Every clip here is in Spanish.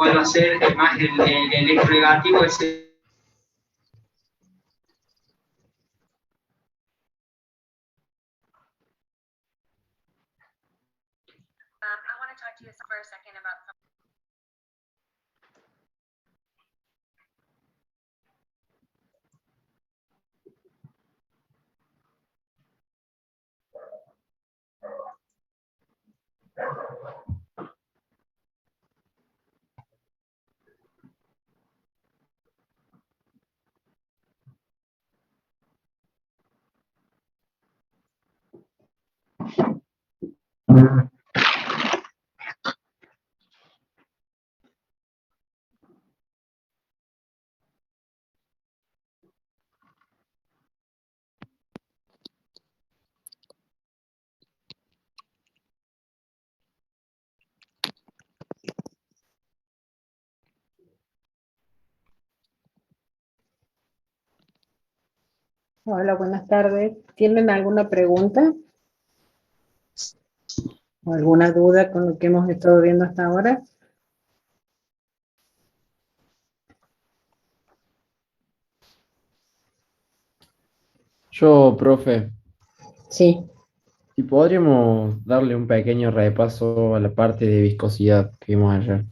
cuál va a ser más el electronegativo, ese. Hola, buenas tardes. ¿Tienen alguna pregunta o alguna duda con lo que hemos estado viendo hasta ahora? Yo, profe, Sí, si podríamos darle un pequeño repaso a la parte de viscosidad que vimos ayer.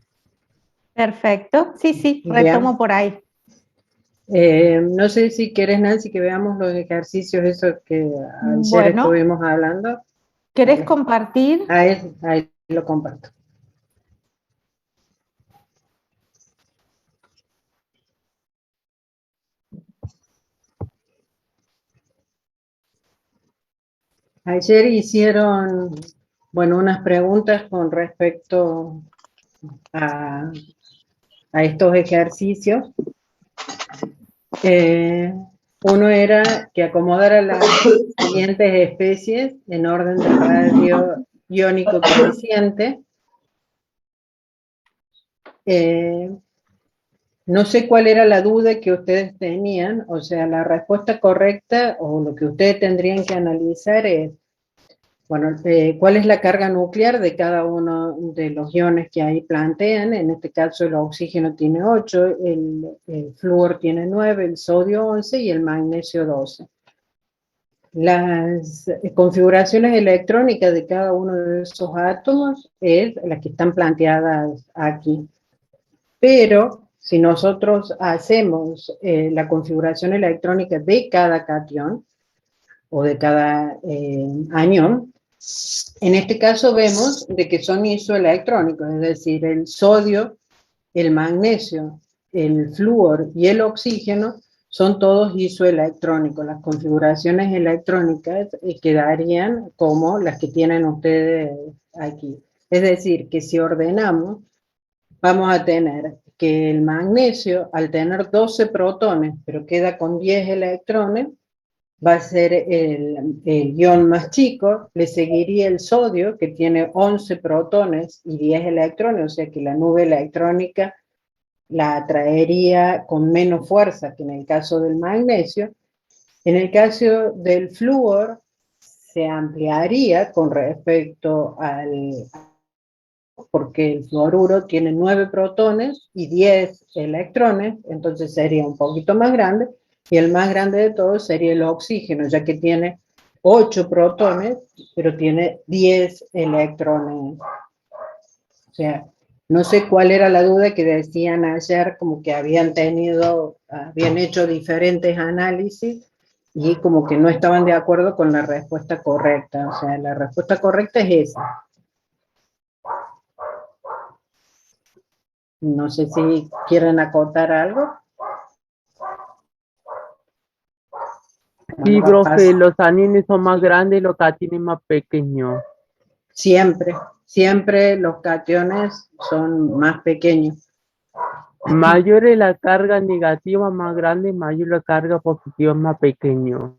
Perfecto, sí, sí, bien. retomo por ahí. No sé si quieres, Nancy, que veamos los ejercicios esos que ayer Bueno, estuvimos hablando. ¿querés Dale. compartir? Ahí lo comparto. Ayer hicieron, bueno, unas preguntas con respecto a, a estos ejercicios. Uno era que acomodara las siguientes especies en orden de radio iónico creciente. No sé cuál era la duda que ustedes tenían, o sea, la respuesta correcta o lo que ustedes tendrían que analizar es, bueno, cuál es la carga nuclear de cada uno de los iones que ahí plantean. En este caso el oxígeno tiene 8, el flúor tiene 9, el sodio 11 y el magnesio 12. Las configuraciones electrónicas de cada uno de esos átomos es las que están planteadas aquí. Pero si nosotros hacemos la configuración electrónica de cada catión o de cada anión, en este caso vemos de que son isoelectrónicos, es decir, el sodio, el magnesio, el flúor y el oxígeno son todos isoelectrónicos. Las configuraciones electrónicas quedarían como las que tienen ustedes aquí. Es decir, que si ordenamos, vamos a tener que el magnesio, al tener 12 protones, pero queda con 10 electrones, va a ser el ion más chico. Le seguiría el sodio, que tiene 11 protones y 10 electrones, o sea que la nube electrónica la atraería con menos fuerza que en el caso del magnesio. En el caso del flúor, se ampliaría con respecto al, porque el fluoruro tiene 9 protones y 10 electrones, entonces sería un poquito más grande, y el más grande de todos sería el oxígeno, ya que tiene 8 protones, pero tiene 10 electrones. O sea, no sé cuál era la duda que decían ayer, como que habían hecho diferentes análisis y como que no estaban de acuerdo con la respuesta correcta. O sea, la respuesta correcta es esa. No sé si quieren acotar algo. Sí, Bueno, profe, los anines son más grandes y los cationes más pequeños. Siempre los cationes son más pequeños. Mayor es la carga negativa más grande, mayor la carga positiva más pequeño.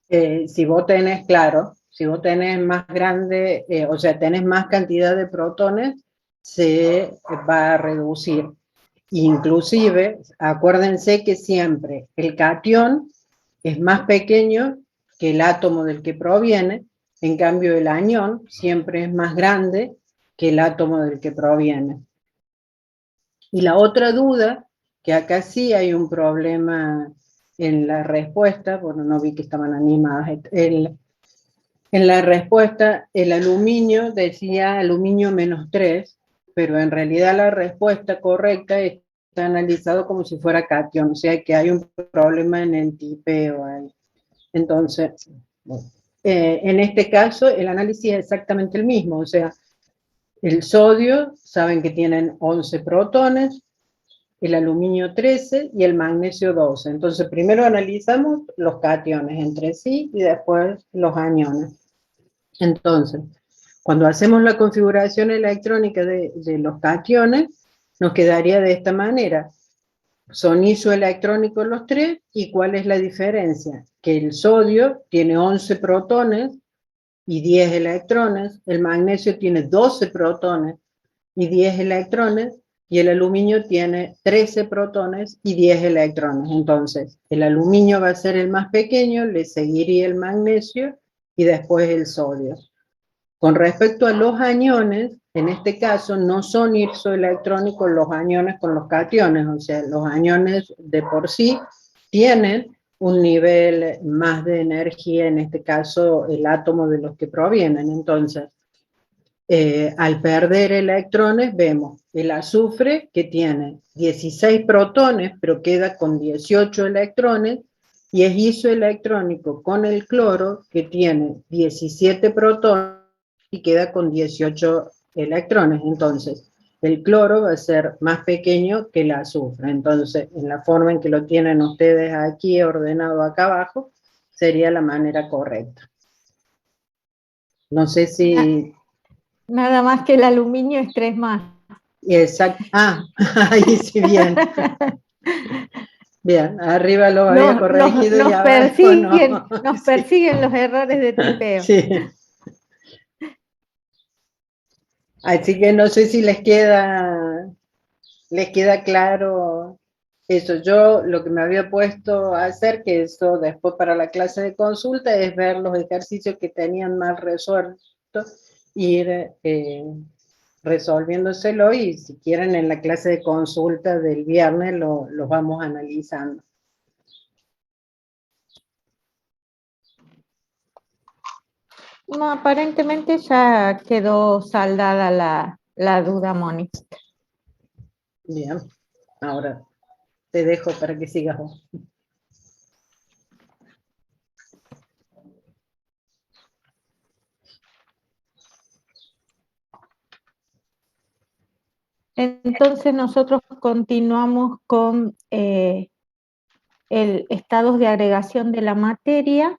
Si vos tenés, claro, si vos tenés más grande, o sea, tenés más cantidad de protones, se va a reducir. Inclusive, acuérdense que siempre el catión es más pequeño que el átomo del que proviene, en cambio el anión siempre es más grande que el átomo del que proviene. Y la otra duda, que acá sí hay un problema en la respuesta, bueno, no vi que estaban animadas, en la respuesta el aluminio decía aluminio -3, pero en realidad la respuesta correcta está analizado como si fuera cation, o sea que hay un problema en el tipeo ahí. Entonces, bueno, en este caso el análisis es exactamente el mismo, o sea, el sodio, saben que tienen 11 protones, el aluminio 13 y el magnesio 12. Entonces, primero analizamos los cationes entre sí y después los aniones. Entonces, cuando hacemos la configuración electrónica de los cationes, nos quedaría de esta manera. Son isoelectrónicos los tres, ¿y cuál es la diferencia? Que el sodio tiene 11 protones y 10 electrones, el magnesio tiene 12 protones y 10 electrones, y el aluminio tiene 13 protones y 10 electrones. Entonces, el aluminio va a ser el más pequeño, le seguiría el magnesio y después el sodio. Con respecto a los aniones, en este caso no son isoelectrónicos los aniones con los cationes, o sea, los aniones de por sí tienen un nivel más de energía, en este caso el átomo de los que provienen. Entonces, al perder electrones vemos el azufre que tiene 16 protones, pero queda con 18 electrones, y es isoelectrónico con el cloro que tiene 17 protones y queda con 18 electrones. Entonces, el cloro va a ser más pequeño que el azufre. Entonces, en la forma en que lo tienen ustedes aquí ordenado acá abajo, sería la manera correcta. No sé si... Nada más que el aluminio es 3 más. Exacto. Ah, ahí sí, bien. Bien, arriba lo había corregido y abajo no. Nos Sí. persiguen los errores de tipeo. Sí. Así que no sé si les queda claro eso. Yo lo que me había puesto a hacer, que eso después para la clase de consulta, es ver los ejercicios que tenían mal resueltos, ir resolviéndoselo, y si quieren en la clase de consulta del viernes los vamos analizando. No, aparentemente ya quedó saldada la duda, Moni. Bien, ahora te dejo para que sigas vos. Entonces nosotros continuamos con el estados de agregación de la materia.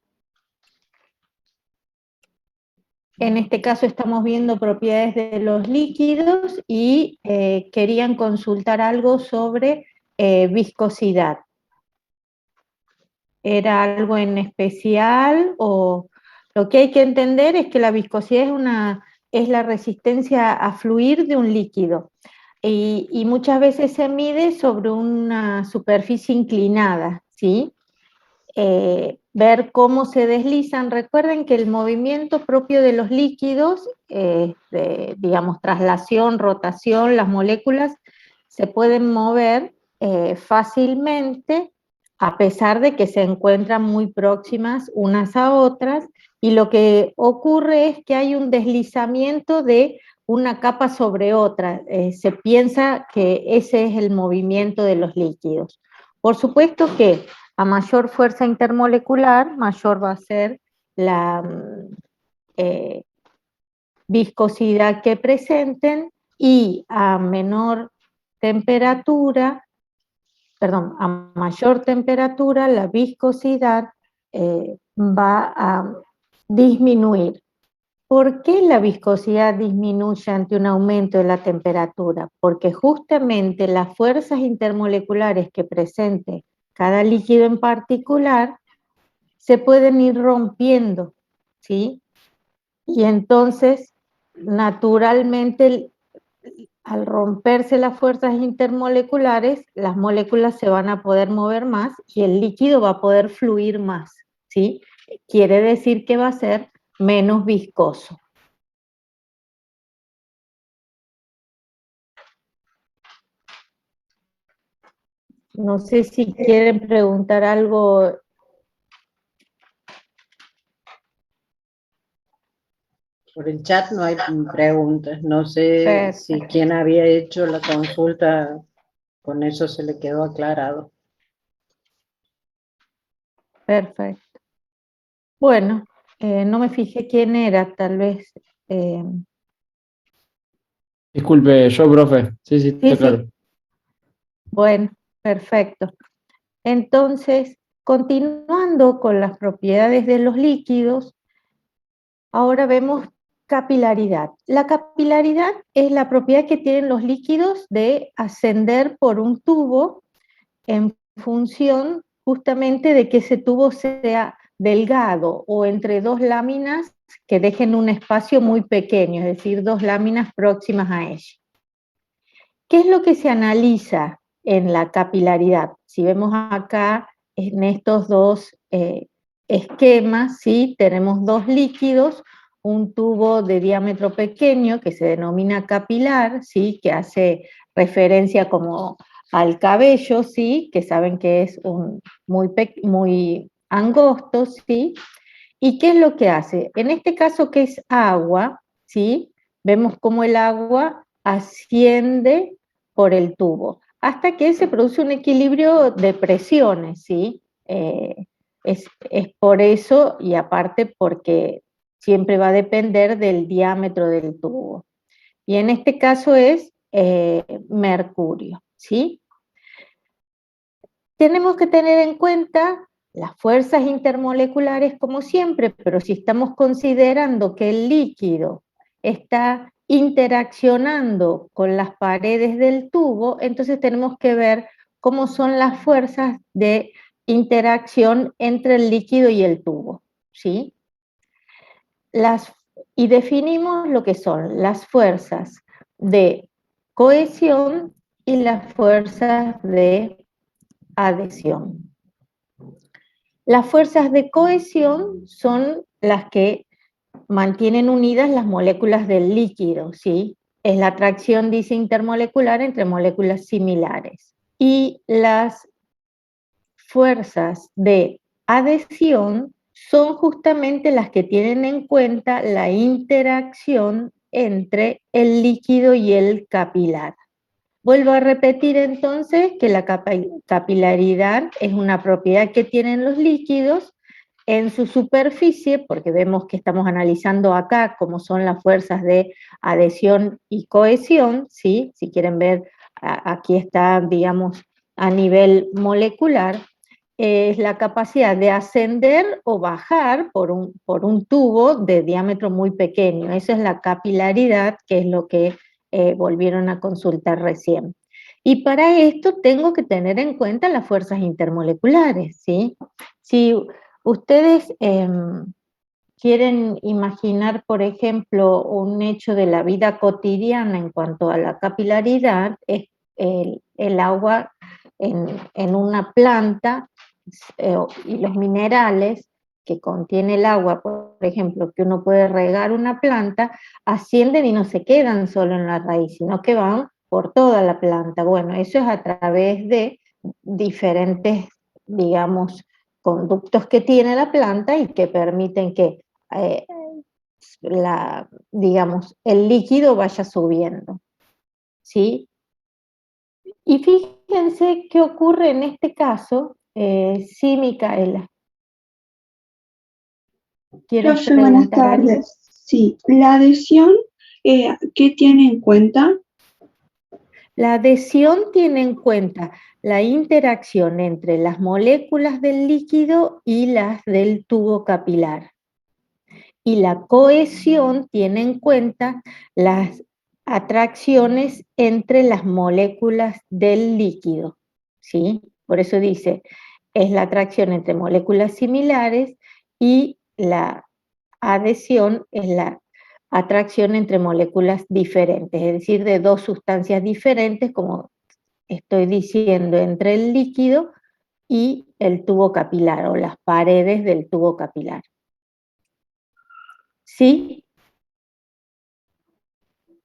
En este caso estamos viendo propiedades de los líquidos y querían consultar algo sobre viscosidad. ¿Era algo en especial? O lo que hay que entender es que la viscosidad es la resistencia a fluir de un líquido. Y muchas veces se mide sobre una superficie inclinada, ¿sí? Ver cómo se deslizan. Recuerden que el movimiento propio de los líquidos, digamos, traslación, rotación, las moléculas se pueden mover fácilmente a pesar de que se encuentran muy próximas unas a otras, y lo que ocurre es que hay un deslizamiento de una capa sobre otra. Se piensa que ese es el movimiento de los líquidos. Por supuesto que a mayor fuerza intermolecular, mayor va a ser la viscosidad que presenten, y a menor temperatura, perdón, a mayor temperatura la viscosidad va a disminuir. ¿Por qué la viscosidad disminuye ante un aumento de la temperatura? Porque justamente las fuerzas intermoleculares que presente cada líquido en particular se pueden ir rompiendo, ¿sí? Y entonces, naturalmente, al romperse las fuerzas intermoleculares, las moléculas se van a poder mover más y el líquido va a poder fluir más, ¿sí? Quiere decir que va a ser menos viscoso. No sé si quieren preguntar algo. Por el chat no hay preguntas. No sé si quien había hecho la consulta, con eso se le quedó aclarado. Perfecto. Bueno, no me fijé quién era, tal vez. Disculpe, yo, profe. Sí, está claro. Sí. Bueno, perfecto. Entonces, continuando con las propiedades de los líquidos, ahora vemos capilaridad. La capilaridad es la propiedad que tienen los líquidos de ascender por un tubo en función justamente de que ese tubo sea delgado o entre dos láminas que dejen un espacio muy pequeño, es decir, dos láminas próximas a ella. ¿Qué es lo que se analiza en la capilaridad? Si vemos acá en estos dos esquemas, ¿sí? Tenemos dos líquidos, un tubo de diámetro pequeño que se denomina capilar, ¿sí? Que hace referencia como al cabello, ¿sí? Que saben que es muy angosto, ¿sí? ¿Y qué es lo que hace? En este caso, que es agua, ¿sí? Vemos cómo el agua asciende por el tubo, hasta que se produce un equilibrio de presiones, ¿sí? Es por eso, y aparte porque siempre va a depender del diámetro del tubo. Y en este caso es mercurio, ¿sí? Tenemos que tener en cuenta las fuerzas intermoleculares como siempre, pero si estamos considerando que el líquido está interaccionando con las paredes del tubo, entonces tenemos que ver cómo son las fuerzas de interacción entre el líquido y el tubo, ¿sí? Y definimos lo que son las fuerzas de cohesión y las fuerzas de adhesión. Las fuerzas de cohesión son las que mantienen unidas las moléculas del líquido, ¿sí? Es la atracción, dice, intermolecular entre moléculas similares. Y las fuerzas de adhesión son justamente las que tienen en cuenta la interacción entre el líquido y el capilar. Vuelvo a repetir entonces que la capilaridad es una propiedad que tienen los líquidos en su superficie, porque vemos que estamos analizando acá cómo son las fuerzas de adhesión y cohesión, ¿sí? Si quieren ver, aquí está, digamos, a nivel molecular, es la capacidad de ascender o bajar por un tubo de diámetro muy pequeño. Esa es la capilaridad, que es lo que volvieron a consultar recién. Y para esto tengo que tener en cuenta las fuerzas intermoleculares, ¿sí? Si ustedes quieren imaginar, por ejemplo, un hecho de la vida cotidiana en cuanto a la capilaridad, es el agua en una planta y los minerales que contiene el agua, por ejemplo, que uno puede regar una planta, ascienden y no se quedan solo en la raíz, sino que van por toda la planta. Bueno, eso es a través de diferentes, digamos, conductos que tiene la planta y que permiten que, digamos, el líquido vaya subiendo, ¿sí? Y fíjense qué ocurre en este caso. Sí, Micaela. ¿Quieres Profe, buenas preguntar algo? tardes. Sí, la adhesión, ¿qué tiene en cuenta? La adhesión tiene en cuenta la interacción entre las moléculas del líquido y las del tubo capilar. Y la cohesión tiene en cuenta las atracciones entre las moléculas del líquido, ¿sí? Por eso dice, es la atracción entre moléculas similares y la adhesión es la atracción entre moléculas diferentes, es decir, de dos sustancias diferentes, como estoy diciendo, entre el líquido y el tubo capilar o las paredes del tubo capilar. ¿Sí?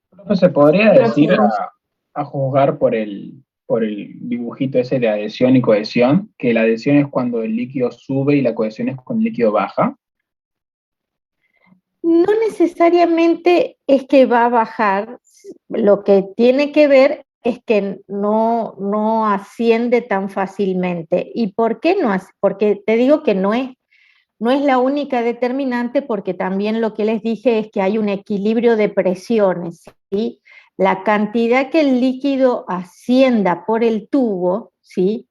Profe, ¿se podría decir Gracias. a juzgar por el por el dibujito ese de adhesión y cohesión, que la adhesión es cuando el líquido sube y la cohesión es cuando el líquido baja. No necesariamente es que va a bajar, lo que tiene que ver es que no asciende tan fácilmente. ¿Y por qué no? Porque te digo que no es la única determinante, porque también lo que les dije es que hay un equilibrio de presiones, ¿sí? La cantidad que el líquido ascienda por el tubo, ¿sí?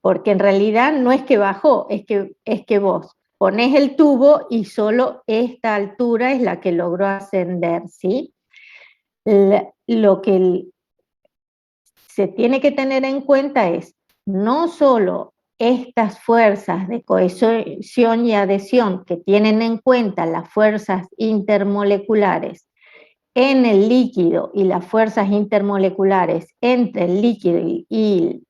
Porque en realidad no es que bajó, es que vos ponés el tubo y solo esta altura es la que logró ascender, ¿sí? Lo que se tiene que tener en cuenta es no solo estas fuerzas de cohesión y adhesión que tienen en cuenta las fuerzas intermoleculares en el líquido y las fuerzas intermoleculares entre el líquido y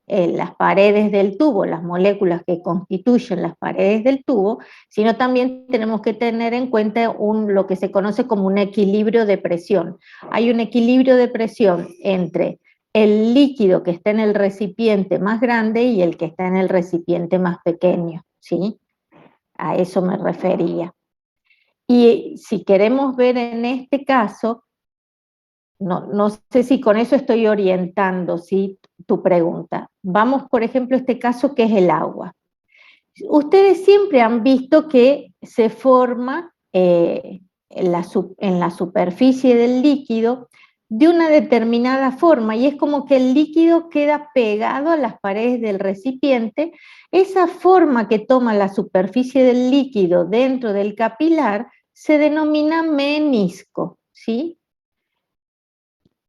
las paredes del tubo, las moléculas que constituyen las paredes del tubo, sino también tenemos que tener en cuenta lo que se conoce como un equilibrio de presión. Hay un equilibrio de presión entre el líquido que está en el recipiente más grande y el que está en el recipiente más pequeño, ¿sí? A eso me refería. Y si queremos ver en este caso, no sé si con eso estoy orientando, ¿sí?, tu pregunta. Vamos, por ejemplo, a este caso que es el agua. Ustedes siempre han visto que se forma en la superficie del líquido de una determinada forma, y es como que el líquido queda pegado a las paredes del recipiente. Esa forma que toma la superficie del líquido dentro del capilar se denomina menisco, ¿sí?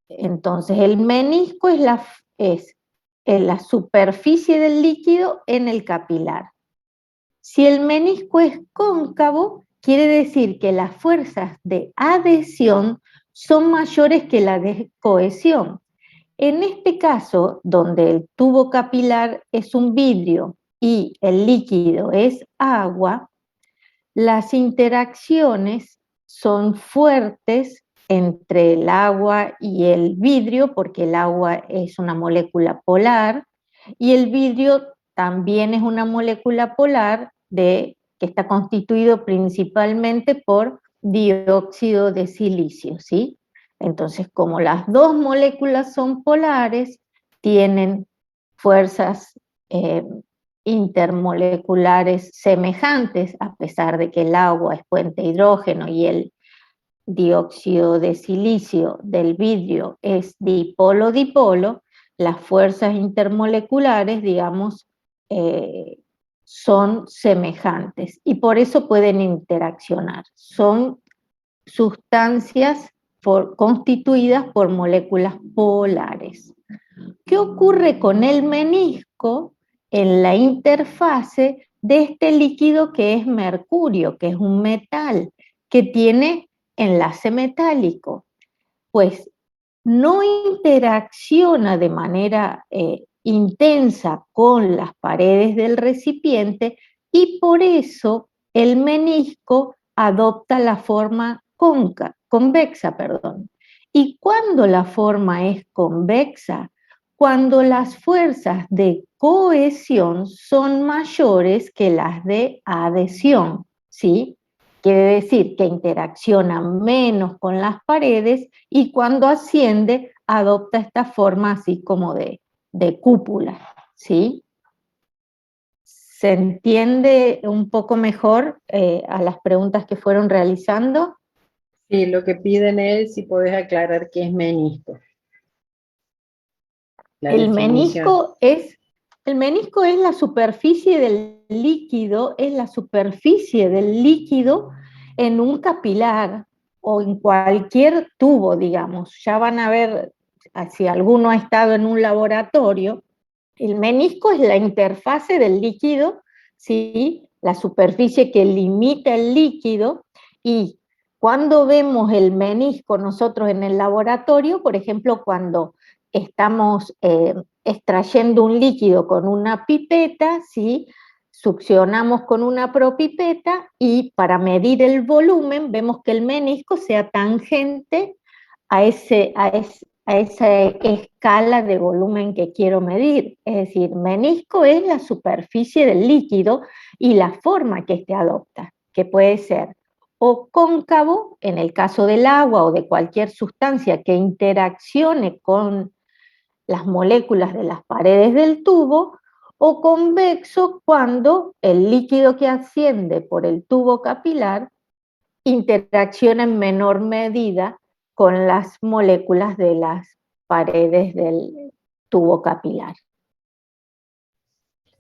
Entonces, el menisco es la superficie del líquido en el capilar. Si el menisco es cóncavo, quiere decir que las fuerzas de adhesión son mayores que las de cohesión. En este caso, donde el tubo capilar es un vidrio y el líquido es agua, las interacciones son fuertes entre el agua y el vidrio, porque el agua es una molécula polar y el vidrio también es una molécula polar que está constituido principalmente por dióxido de silicio, ¿sí? Entonces, como las dos moléculas son polares, tienen fuerzas intermoleculares semejantes, a pesar de que el agua es puente hidrógeno y el dióxido de silicio del vidrio es dipolo-dipolo, las fuerzas intermoleculares, digamos, son semejantes y por eso pueden interaccionar. Son sustancias constituidas por moléculas polares. ¿Qué ocurre con el menisco en la interfase de este líquido que es mercurio, que es un metal, que tiene enlace metálico? Pues no interacciona de manera intensa con las paredes del recipiente y por eso el menisco adopta la forma convexa. ¿Y cuando la forma es convexa? Cuando las fuerzas de cohesión son mayores que las de adhesión, ¿sí? Quiere decir que interacciona menos con las paredes y cuando asciende adopta esta forma así como de cúpula, ¿sí? ¿Se entiende un poco mejor a las preguntas que fueron realizando? Sí, lo que piden es si podés aclarar qué es menisco. El menisco es la superficie del líquido, es la superficie del líquido en un capilar o en cualquier tubo, digamos. Ya van a ver, si alguno ha estado en un laboratorio, el menisco es la interfase del líquido, ¿sí? La superficie que limita el líquido, y cuando vemos el menisco nosotros en el laboratorio, por ejemplo, cuando estamos extrayendo un líquido con una pipeta, ¿sí? Succionamos con una propipeta y para medir el volumen vemos que el menisco sea tangente a a esa escala de volumen que quiero medir. Es decir, menisco es la superficie del líquido y la forma que éste adopta, que puede ser o cóncavo, en el caso del agua o de cualquier sustancia que interaccione con las moléculas de las paredes del tubo, o convexo cuando el líquido que asciende por el tubo capilar interacciona en menor medida con las moléculas de las paredes del tubo capilar.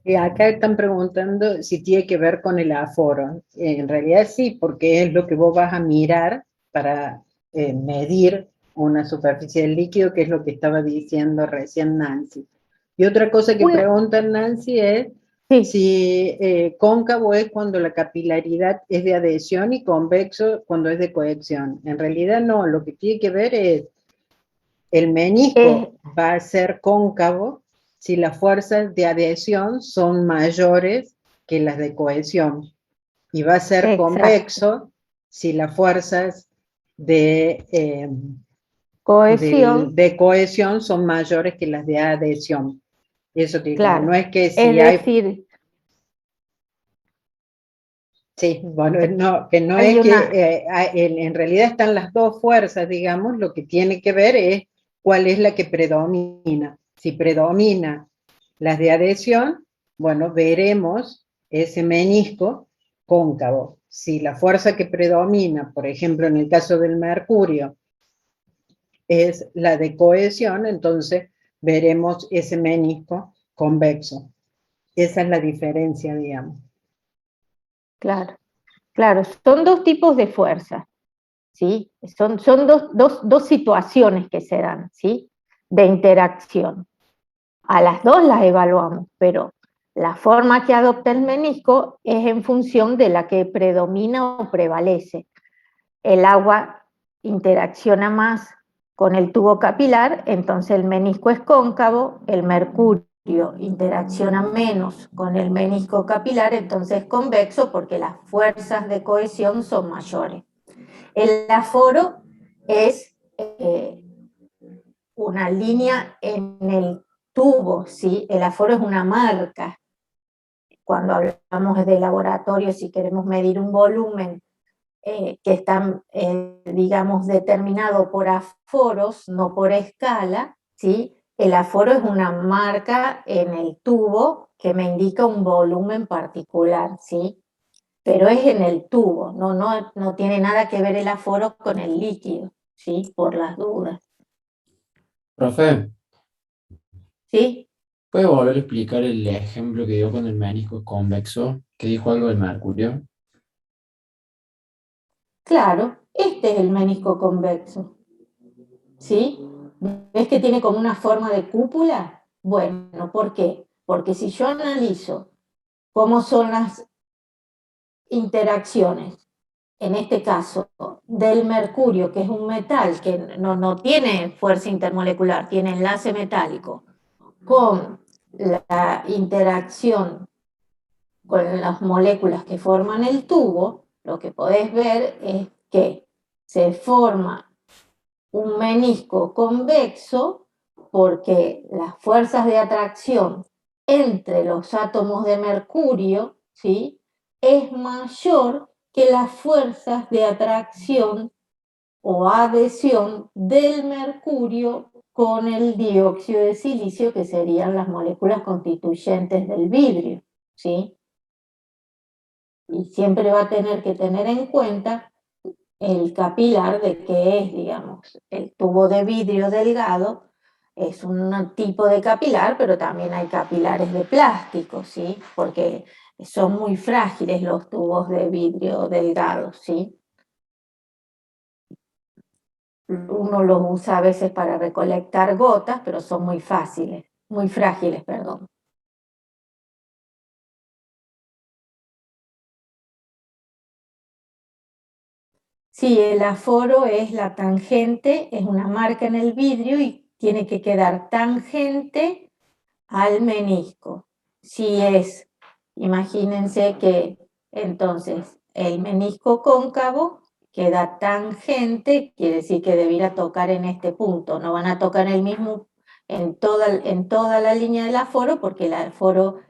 Y acá están preguntando si tiene que ver con el aforo. En realidad sí, porque es lo que vos vas a mirar para medir una superficie del líquido, que es lo que estaba diciendo recién Nancy. Y otra cosa que pregunta Nancy es si cóncavo es cuando la capilaridad es de adhesión y convexo cuando es de cohesión. En realidad no, lo que tiene que ver es el menisco va a ser cóncavo si las fuerzas de adhesión son mayores que las de cohesión, y va a ser convexo si las fuerzas de cohesión son mayores que las de adhesión. Eso digo, claro. no es que si es hay... decir, Sí, bueno, no, que no es que en realidad están las dos fuerzas, digamos, lo que tiene que ver es cuál es la que predomina. Si predomina las de adhesión, bueno, veremos ese menisco cóncavo. Si la fuerza que predomina, por ejemplo, en el caso del mercurio, es la de cohesión, entonces veremos ese menisco convexo. Esa es la diferencia, digamos. claro, claro, son dos tipos de fuerza, ¿sí? Son dos situaciones que se dan, ¿sí? De interacción. A las dos las evaluamos, pero la forma que adopta el menisco es en función de la que predomina o prevalece. El agua interacciona más con el tubo capilar, entonces el menisco es cóncavo, el mercurio interacciona menos con el menisco capilar, entonces es convexo porque las fuerzas de cohesión son mayores. El aforo es una línea en el tubo, ¿sí? El aforo es una marca. Cuando hablamos de laboratorio, si queremos medir un volumen que está, digamos, determinado por aforos, no por escala, ¿sí? El aforo es una marca en el tubo que me indica un volumen particular, ¿sí? Pero es en el tubo, no tiene nada que ver el aforo con el líquido, ¿sí? Por las dudas. Profe, ¿Sí? ¿puede volver a explicar el ejemplo que dio con el menisco convexo? Que dijo algo del mercurio. Claro, este es el menisco convexo, ¿sí? ¿Ves que tiene como una forma de cúpula? Bueno, ¿por qué? Porque si yo analizo cómo son las interacciones, en este caso, del mercurio, que es un metal que no tiene fuerza intermolecular, tiene enlace metálico, con la interacción con las moléculas que forman el tubo, lo que podés ver es que se forma un menisco convexo porque las fuerzas de atracción entre los átomos de mercurio, ¿sí?, es mayor que las fuerzas de atracción o adhesión del mercurio con el dióxido de silicio, que serían las moléculas constituyentes del vidrio, ¿sí? Y siempre va a tener que tener en cuenta el capilar de que es, digamos, el tubo de vidrio delgado, es un tipo de capilar, pero también hay capilares de plástico, ¿sí? Porque son muy frágiles los tubos de vidrio delgados, ¿sí? Uno los usa a veces para recolectar gotas, pero son muy frágiles, perdón. Sí, el aforo es la tangente, es una marca en el vidrio y tiene que quedar tangente al menisco. Si es, imagínense que entonces el menisco cóncavo queda tangente, quiere decir que debiera tocar en este punto. No van a tocar el mismo en toda la línea del aforo, porque el aforo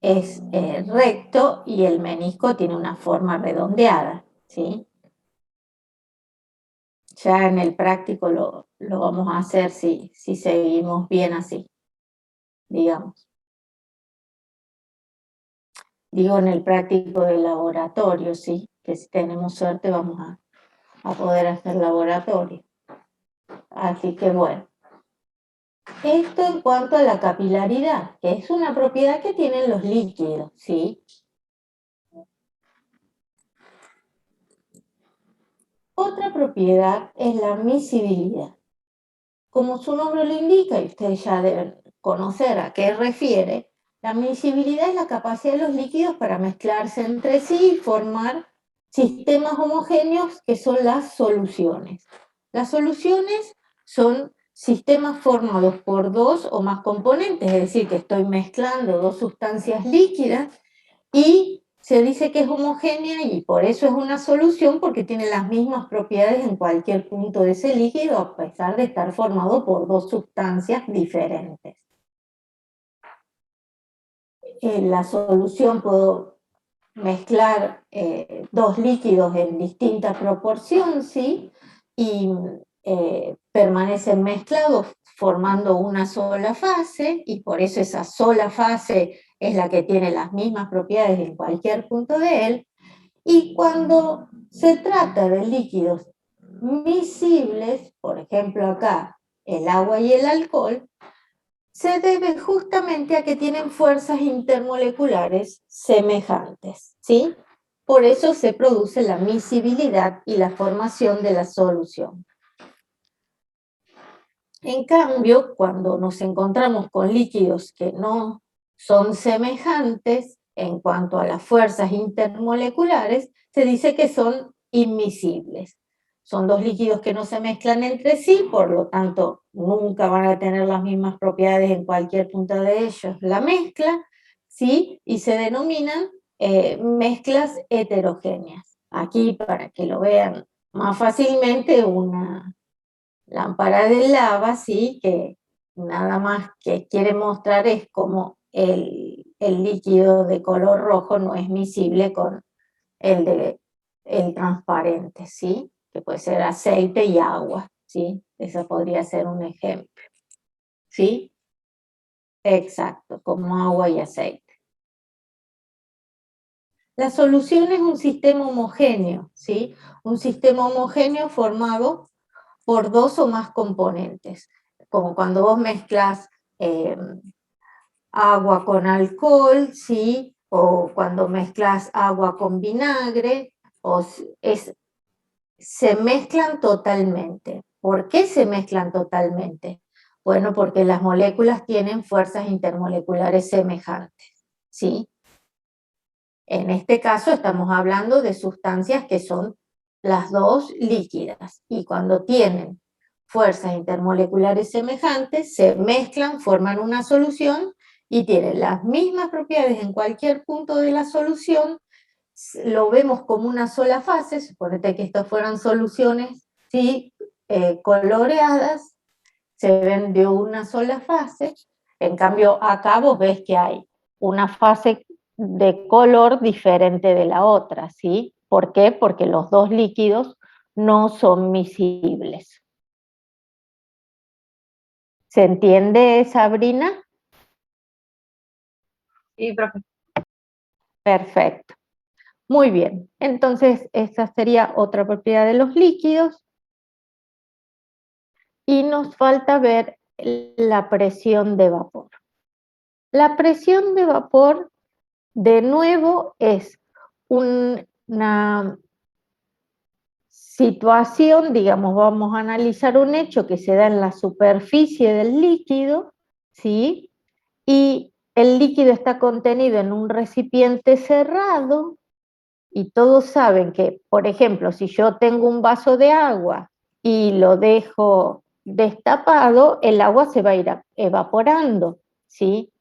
es recto y el menisco tiene una forma redondeada, ¿sí? Ya en el práctico lo vamos a hacer si seguimos bien así, digamos. Digo en el práctico del laboratorio, sí, que si tenemos suerte vamos a poder hacer laboratorio. Así que bueno. Esto en cuanto a la capilaridad, que es una propiedad que tienen los líquidos, ¿sí? Otra propiedad es la miscibilidad. Como su nombre lo indica, y ustedes ya deben conocer a qué refiere, la miscibilidad es la capacidad de los líquidos para mezclarse entre sí y formar sistemas homogéneos que son las soluciones. Las soluciones son sistemas formados por dos o más componentes, es decir, que estoy mezclando dos sustancias líquidas y se dice que es homogénea y por eso es una solución, porque tiene las mismas propiedades en cualquier punto de ese líquido, a pesar de estar formado por dos sustancias diferentes. En la solución puedo mezclar dos líquidos en distinta proporción, ¿sí? Y permanecen mezclados formando una sola fase, y por eso esa sola fase es la que tiene las mismas propiedades en cualquier punto de él. Y cuando se trata de líquidos miscibles, por ejemplo acá el agua y el alcohol, se debe justamente a que tienen fuerzas intermoleculares semejantes, ¿sí? Por eso se produce la miscibilidad y la formación de la solución. En cambio, cuando nos encontramos con líquidos que no son semejantes en cuanto a las fuerzas intermoleculares, se dice que son inmiscibles. Son dos líquidos que no se mezclan entre sí, por lo tanto, nunca van a tener las mismas propiedades en cualquier punto de ellos la mezcla, ¿sí? Y se denominan mezclas heterogéneas. Aquí, para que lo vean más fácilmente, una lámpara de lava, ¿sí? Que nada más que quiere mostrar es como el líquido de color rojo no es miscible con el transparente, ¿sí? Que puede ser aceite y agua, ¿sí? Ese podría ser un ejemplo, ¿sí? Exacto, como agua y aceite. La solución es un sistema homogéneo, ¿sí? Un sistema homogéneo formado por dos o más componentes, como cuando vos mezclas agua con alcohol, ¿sí? O cuando mezclas agua con vinagre, se mezclan totalmente. ¿Por qué se mezclan totalmente? Bueno, porque las moléculas tienen fuerzas intermoleculares semejantes, ¿sí? En este caso estamos hablando de sustancias que son las dos líquidas, y cuando tienen fuerzas intermoleculares semejantes, se mezclan, forman una solución y tienen las mismas propiedades en cualquier punto de la solución. Lo vemos como una sola fase, suponete que estas fueran soluciones, ¿sí? Coloreadas, se ven de una sola fase. En cambio acá vos ves que hay una fase de color diferente de la otra, ¿sí? ¿Por qué? Porque los dos líquidos no son miscibles. ¿Se entiende, Sabrina? Sí, profe. Perfecto. Muy bien. Entonces, esa sería otra propiedad de los líquidos. Y nos falta ver la presión de vapor. La presión de vapor, de nuevo, es una situación, digamos, vamos a analizar un hecho que se da en la superficie del líquido, ¿sí? Y el líquido está contenido en un recipiente cerrado, y todos saben que, por ejemplo, si yo tengo un vaso de agua y lo dejo destapado, el agua se va a ir evaporando, ¿sí?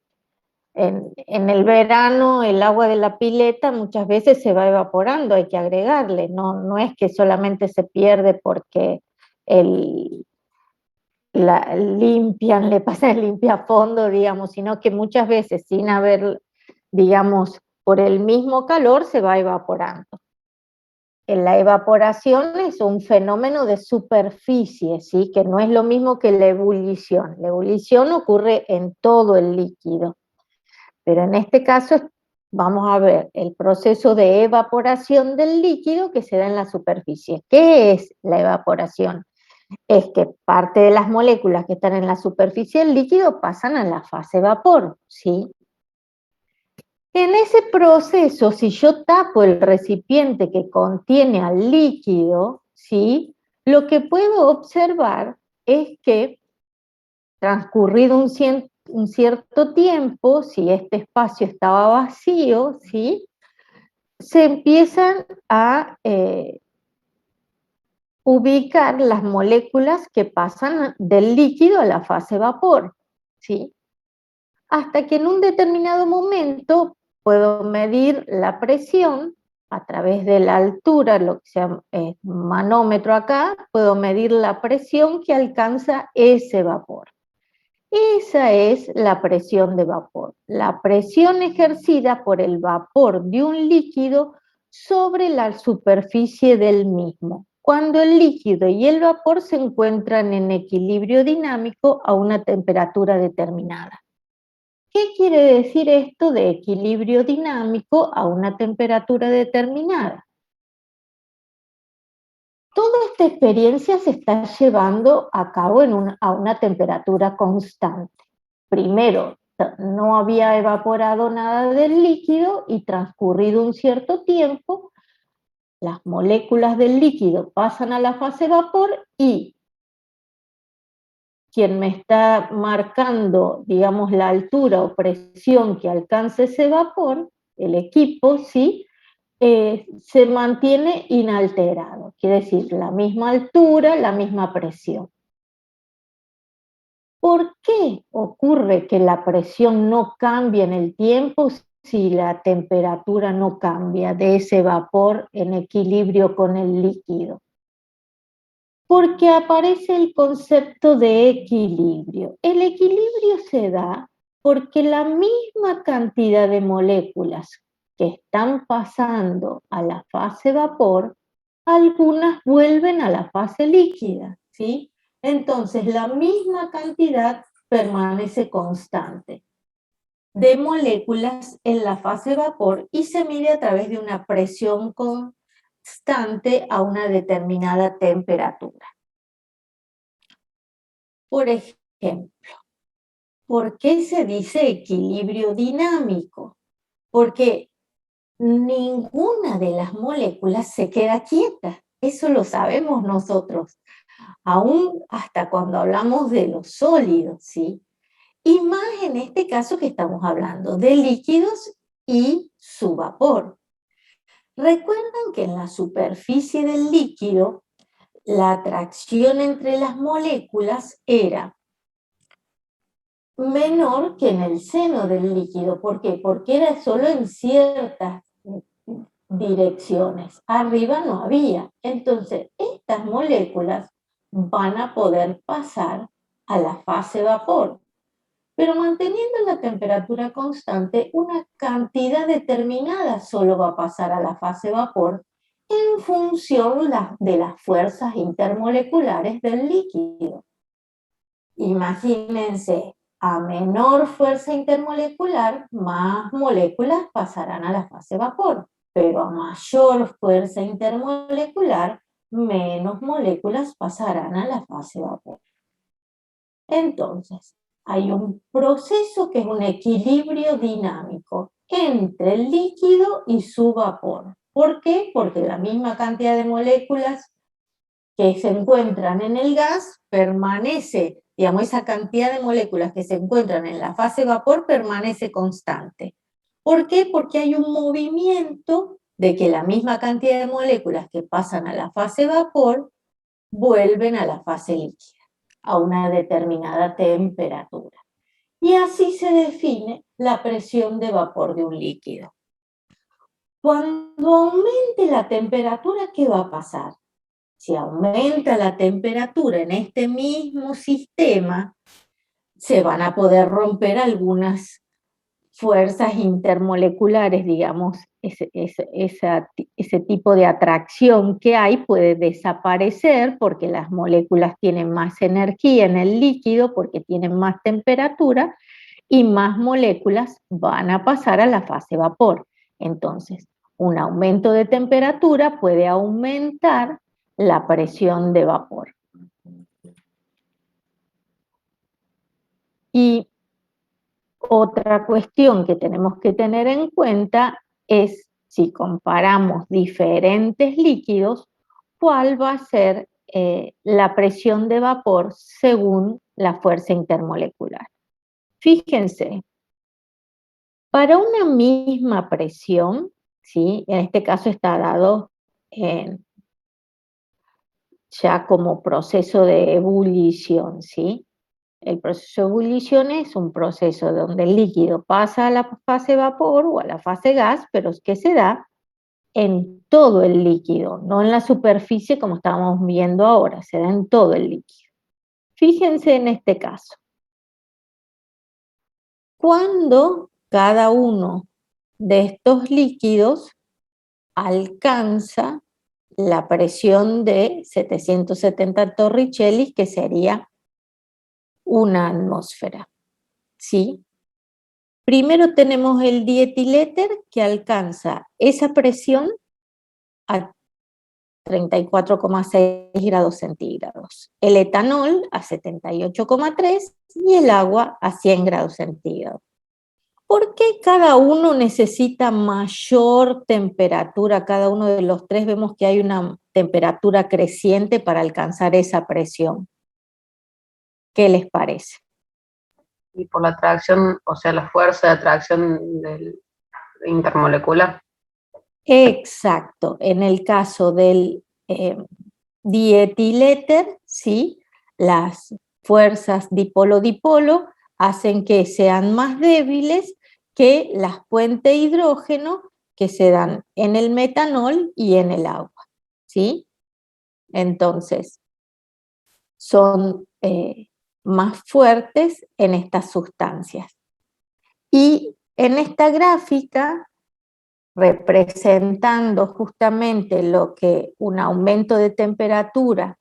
En el verano el agua de la pileta muchas veces se va evaporando, hay que agregarle, no es que solamente se pierde porque la limpian, le pasan el limpiafondo, digamos, sino que muchas veces sin haber, digamos, por el mismo calor se va evaporando. La evaporación es un fenómeno de superficie, ¿sí? Que no es lo mismo que la ebullición. La ebullición ocurre en todo el líquido, pero en este caso vamos a ver el proceso de evaporación del líquido que se da en la superficie. ¿Qué es la evaporación? Es que parte de las moléculas que están en la superficie del líquido pasan a la fase vapor, ¿sí? En ese proceso, si yo tapo el recipiente que contiene al líquido, ¿sí? Lo que puedo observar es que transcurrido un cierto tiempo, si este espacio estaba vacío, ¿sí? Se empiezan a ubicar las moléculas que pasan del líquido a la fase vapor, ¿sí? Hasta que en un determinado momento puedo medir la presión a través de la altura, lo que se llama manómetro acá, puedo medir la presión que alcanza ese vapor. Esa es la presión de vapor, la presión ejercida por el vapor de un líquido sobre la superficie del mismo, cuando el líquido y el vapor se encuentran en equilibrio dinámico a una temperatura determinada. ¿Qué quiere decir esto de equilibrio dinámico a una temperatura determinada? Toda esta experiencia se está llevando a cabo a una temperatura constante. Primero, no había evaporado nada del líquido y transcurrido un cierto tiempo, las moléculas del líquido pasan a la fase vapor y quien me está marcando, digamos, la altura o presión que alcance ese vapor, el equipo, ¿sí? Se mantiene inalterado, quiere decir, la misma altura, la misma presión. ¿Por qué ocurre que la presión no cambia en el tiempo si la temperatura no cambia de ese vapor en equilibrio con el líquido? Porque aparece el concepto de equilibrio. El equilibrio se da porque la misma cantidad de moléculas que están pasando a la fase vapor, algunas vuelven a la fase líquida, ¿sí? Entonces la misma cantidad permanece constante de moléculas en la fase vapor y se mide a través de una presión constante a una determinada temperatura. Por ejemplo, ¿por qué se dice equilibrio dinámico? Porque ninguna de las moléculas se queda quieta, eso lo sabemos nosotros, aún hasta cuando hablamos de los sólidos, ¿sí? Y más en este caso que estamos hablando de líquidos y su vapor. Recuerdan que en la superficie del líquido la atracción entre las moléculas era menor que en el seno del líquido. ¿Por qué? Porque era solo en ciertas direcciones. Arriba no había. Entonces, estas moléculas van a poder pasar a la fase vapor. Pero manteniendo la temperatura constante, una cantidad determinada solo va a pasar a la fase vapor en función de las fuerzas intermoleculares del líquido. Imagínense, a menor fuerza intermolecular, más moléculas pasarán a la fase vapor, pero a mayor fuerza intermolecular, menos moléculas pasarán a la fase vapor. Entonces, hay un proceso que es un equilibrio dinámico entre el líquido y su vapor. ¿Por qué? Porque la misma cantidad de moléculas que se encuentran en el gas permanece, digamos, esa cantidad de moléculas que se encuentran en la fase vapor permanece constante. ¿Por qué? Porque hay un movimiento de que la misma cantidad de moléculas que pasan a la fase vapor vuelven a la fase líquida a una determinada temperatura. Y así se define la presión de vapor de un líquido. Cuando aumente la temperatura, ¿qué va a pasar? Si aumenta la temperatura en este mismo sistema, se van a poder romper algunas fuerzas intermoleculares, digamos, ese tipo de atracción que hay puede desaparecer porque las moléculas tienen más energía en el líquido, porque tienen más temperatura, y más moléculas van a pasar a la fase vapor. Entonces, un aumento de temperatura puede aumentar la presión de vapor. Y otra cuestión que tenemos que tener en cuenta es, si comparamos diferentes líquidos, cuál va a ser la presión de vapor según la fuerza intermolecular. Fíjense, para una misma presión, ¿sí? En este caso está dado ya como proceso de ebullición, ¿sí? El proceso de ebullición es un proceso donde el líquido pasa a la fase vapor o a la fase gas, pero es que se da en todo el líquido, no en la superficie como estábamos viendo ahora, se da en todo el líquido. Fíjense en este caso. Cuando cada uno de estos líquidos alcanza la presión de 770 torricelli, que sería una atmósfera, ¿sí? Primero tenemos el dietiléter que alcanza esa presión a 34,6 grados centígrados, el etanol a 78,3 y el agua a 100 grados centígrados. ¿Por qué cada uno necesita mayor temperatura? Cada uno de los tres vemos que hay una temperatura creciente para alcanzar esa presión. ¿Qué les parece? Y por la atracción, o sea, la fuerza de atracción intermolecular. Exacto. En el caso del dietiléter, ¿sí? Las fuerzas dipolo-dipolo hacen que sean más débiles que las puentes hidrógeno que se dan en el metanol y en el agua, ¿sí? Entonces, son más fuertes en estas sustancias. Y en esta gráfica, representando justamente lo que un aumento de temperatura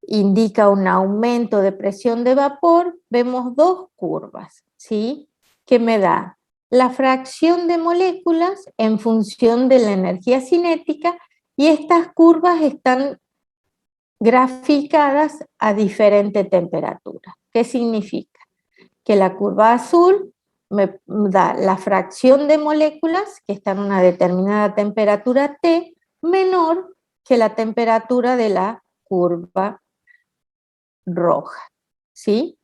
indica un aumento de presión de vapor, vemos dos curvas, ¿sí? Que me da la fracción de moléculas en función de la energía cinética, y estas curvas están graficadas a diferente temperatura. ¿Qué significa? Que la curva azul me da la fracción de moléculas que están a una determinada temperatura T menor que la temperatura de la curva roja, ¿sí?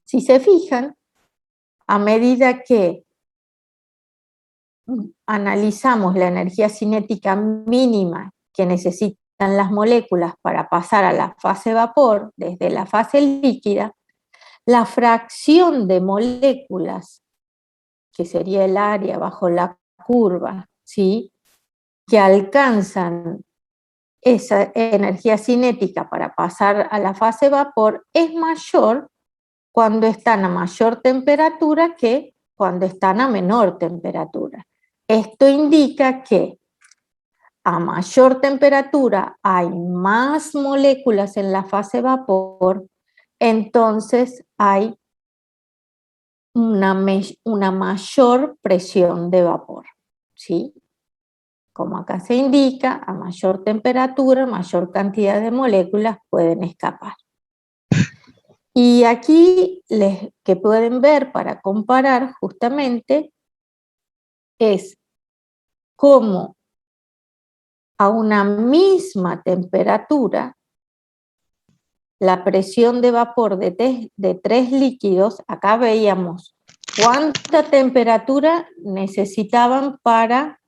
Si se fijan, a medida que analizamos la energía cinética mínima que necesitan las moléculas para pasar a la fase vapor desde la fase líquida, la fracción de moléculas, que sería el área bajo la curva, ¿sí? Que alcanzan esa energía cinética para pasar a la fase vapor, es mayor cuando están a mayor temperatura que cuando están a menor temperatura. Esto indica que a mayor temperatura hay más moléculas en la fase vapor, entonces hay una mayor presión de vapor, ¿sí? Como acá se indica, a mayor temperatura, mayor cantidad de moléculas pueden escapar. Y aquí que pueden ver para comparar justamente es cómo a una misma temperatura la presión de vapor de tres líquidos, acá veíamos cuánta temperatura necesitaban para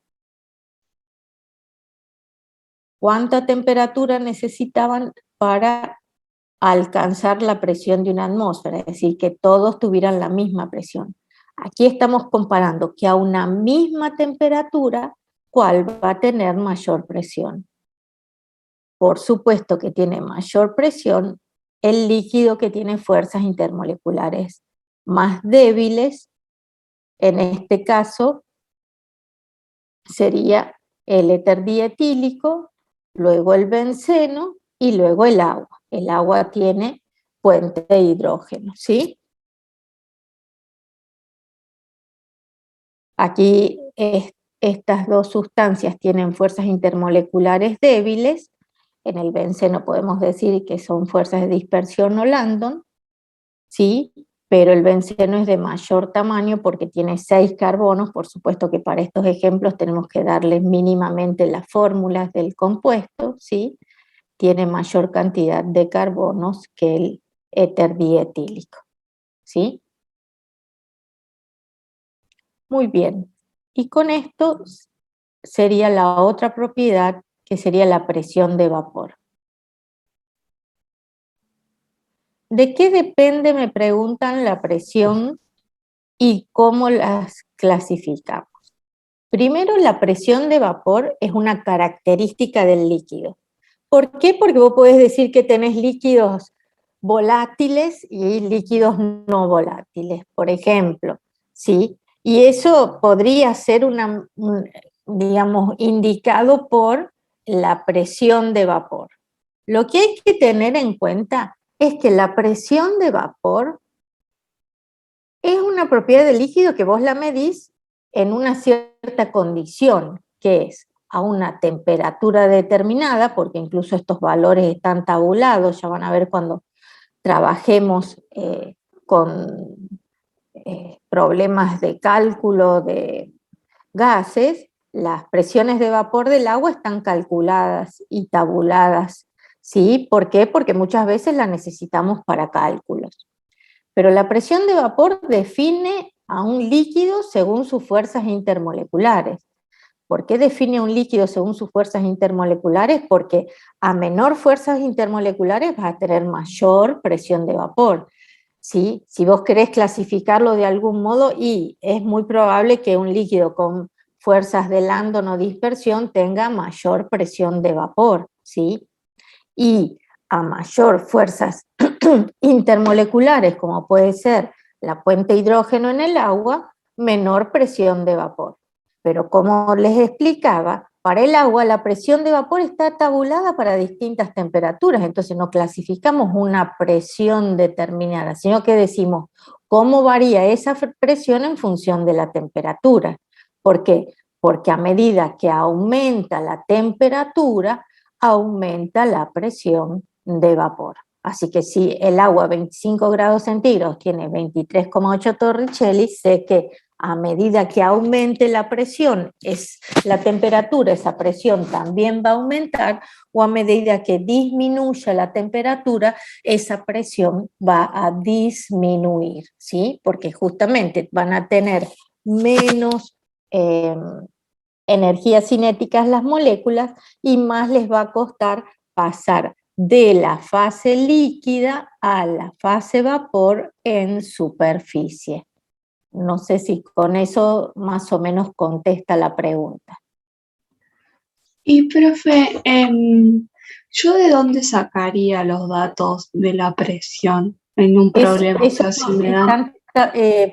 alcanzar la presión de una atmósfera, es decir, que todos tuvieran la misma presión. Aquí estamos comparando que a una misma temperatura, ¿cuál va a tener mayor presión? Por supuesto que tiene mayor presión el líquido que tiene fuerzas intermoleculares más débiles. En este caso sería el éter dietílico, luego el benceno y luego el agua. El agua tiene puente de hidrógeno, ¿sí? Aquí estas dos sustancias tienen fuerzas intermoleculares débiles. En el benceno podemos decir que son fuerzas de dispersión o Landon, ¿sí? Pero el benceno es de mayor tamaño porque tiene 6 carbonos. Por supuesto que para estos ejemplos tenemos que darles mínimamente las fórmulas del compuesto, ¿sí? Tiene mayor cantidad de carbonos que el éter dietílico, ¿sí? Muy bien. Y con esto sería la otra propiedad, que sería la presión de vapor. ¿De qué depende, me preguntan, la presión y cómo las clasificamos? Primero, la presión de vapor es una característica del líquido. ¿Por qué? Porque vos podés decir que tenés líquidos volátiles y líquidos no volátiles, por ejemplo, ¿sí? Y eso podría ser digamos, indicado por la presión de vapor. Lo que hay que tener en cuenta es que la presión de vapor es una propiedad del líquido que vos la medís en una cierta condición, que es a una temperatura determinada, porque incluso estos valores están tabulados, ya van a ver cuando trabajemos con problemas de cálculo de gases, las presiones de vapor del agua están calculadas y tabuladas, ¿sí? ¿Por qué? Porque muchas veces la necesitamos para cálculos. Pero la presión de vapor define a un líquido según sus fuerzas intermoleculares. ¿Por qué define un líquido según sus fuerzas intermoleculares? Porque a menor fuerzas intermoleculares vas a tener mayor presión de vapor, ¿sí? Si vos querés clasificarlo de algún modo, y es muy probable que un líquido con fuerzas de Landon o dispersión tenga mayor presión de vapor, ¿sí? Y a mayor fuerzas intermoleculares, como puede ser la puente de hidrógeno en el agua, menor presión de vapor. Pero como les explicaba, para el agua la presión de vapor está tabulada para distintas temperaturas, entonces no clasificamos una presión determinada, sino que decimos cómo varía esa presión en función de la temperatura. ¿Por qué? Porque a medida que aumenta la temperatura, aumenta la presión de vapor. Así que si el agua a 25 grados centígrados tiene 23,8 torricelli, sé que a medida que aumente la presión, la temperatura, esa presión también va a aumentar, o a medida que disminuya la temperatura, esa presión va a disminuir, ¿sí? Porque justamente van a tener menos energías cinéticas las moléculas y más les va a costar pasar de la fase líquida a la fase vapor en superficie. No sé si con eso más o menos contesta la pregunta. Y profe, ¿yo de dónde sacaría los datos de la presión en un problema? O sea, si me dan...